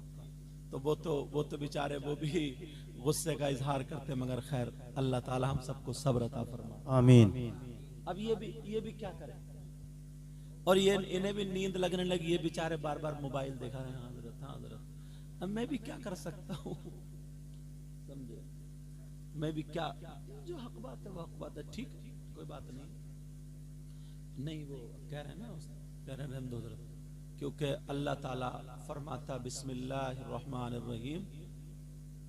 तो वो तो बेचारे वो भी गुस्से का इजहार करते, मगर खैर अल्लाह ताला हम सबको सब्र अता फरमाए, आमीन। अब ये भी क्या करें, और ये इन्हें भी नींद लगने लगी, ये बेचारे बार बार मोबाइल देखा रहे हैं। हजरत अब मैं भी क्या कर सकता हूँ, समझे, मैं भी क्या, जो हक बात है वो हक बात है, ठीक है, कोई बात नहीं वो कह रहे हैं ना, कह रहे हैं दो तरफ, क्योंकि अल्लाह ताला फरमाता बिस्मिल्लाहिर्रहमानिर्रहीम,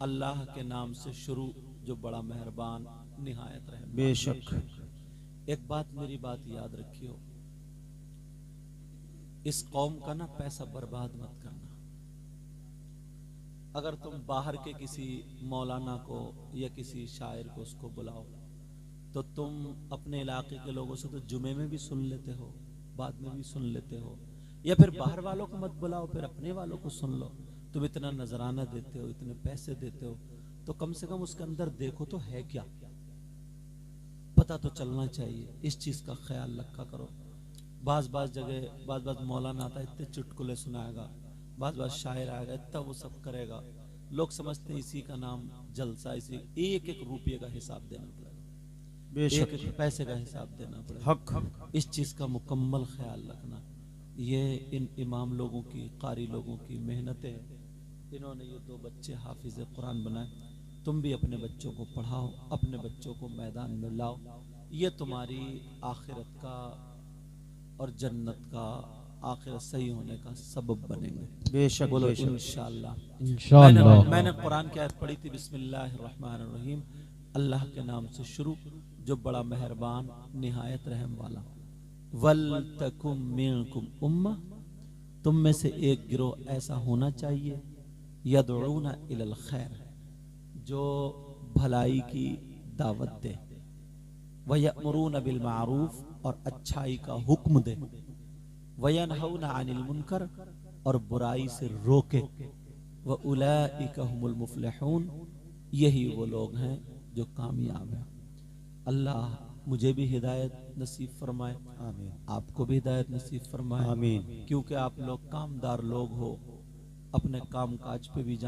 अल्लाह के नाम से शुरू जो बड़ा मेहरबान निहायत रहमान। बेशक। एक बात, मेरी बात याद रखियो, इस कौम का ना पैसा बर्बाद मत करना। अगर तुम बाहर के किसी मौलाना को या किसी शायर को उसको बुलाओ तो तुम अपने इलाके के लोगों से तो जुमे में भी सुन लेते हो, बाद में भी सुन लेते हो, या फिर बाहर वालों को मत बुलाओ, फिर अपने वालों को सुन लो। तुम इतना नजराना देते हो, इतने पैसे देते हो, तो कम से कम उसके अंदर देखो तो है क्या, पता तो चलना चाहिए। इस चीज का ख्याल रखा करो। बाज जगह बाज मौलाना आता है, इतने चुटकुले सुनाएगा, बाज शायर आएगा, इतना वो सब करेगा, लोग समझते हैं इसी का नाम जलसा, इसी एक एक रुपये का हिसाब देना पड़ेगा, बेशक। एक एक पैसे का हिसाब देना पड़ेगा। हक। इस चीज का मुकम्मल ख्याल रखना। ये इन इमाम लोगों की, कारी लोगों की मेहनतें हैं। इन्होंने ये 2 बच्चे हाफिज कुरान बनाए। तुम भी अपने बच्चों को पढ़ाओ, अपने बच्चों को मैदान में लाओ। ये तुम्हारी आखिरत का और जन्नत का, आखिरत सही होने का सबब बनेंगे। बेशक। बोलो बेशक। इंशाअल्लाह। इंशाअल्लाह। मैंने कुरान की आयत पढ़ी थी, बिस्मिल्लाहिर्रहमानिर्रहीम, अल्लाह के नाम से शुरू जो बड़ा मेहरबान निहायत रहम वाला। वल तकुम मिनकुम उम्मा, तुम में से एक गिरोह ऐसा होना चाहिए, यदउना इलल खैर, जो भलाई की दावत दे, वयअमुरूना बिल मारूफ, और अच्छाई का हुक्म दे, वयनहौना अनिल मुनकर, और बुराई से रोके, व उलाइका हुमुल मुफ्लिहून, यही वो लोग हैं जो कामयाब हैं। अल्लाह मुझे भी हिदायत नसीब फरमाए, आमीन। आपको भी हिदायत नसीब फरमाए, आमीन। क्योंकि आप लोग कामदार लोग हो, अपने काम काज पे भी जान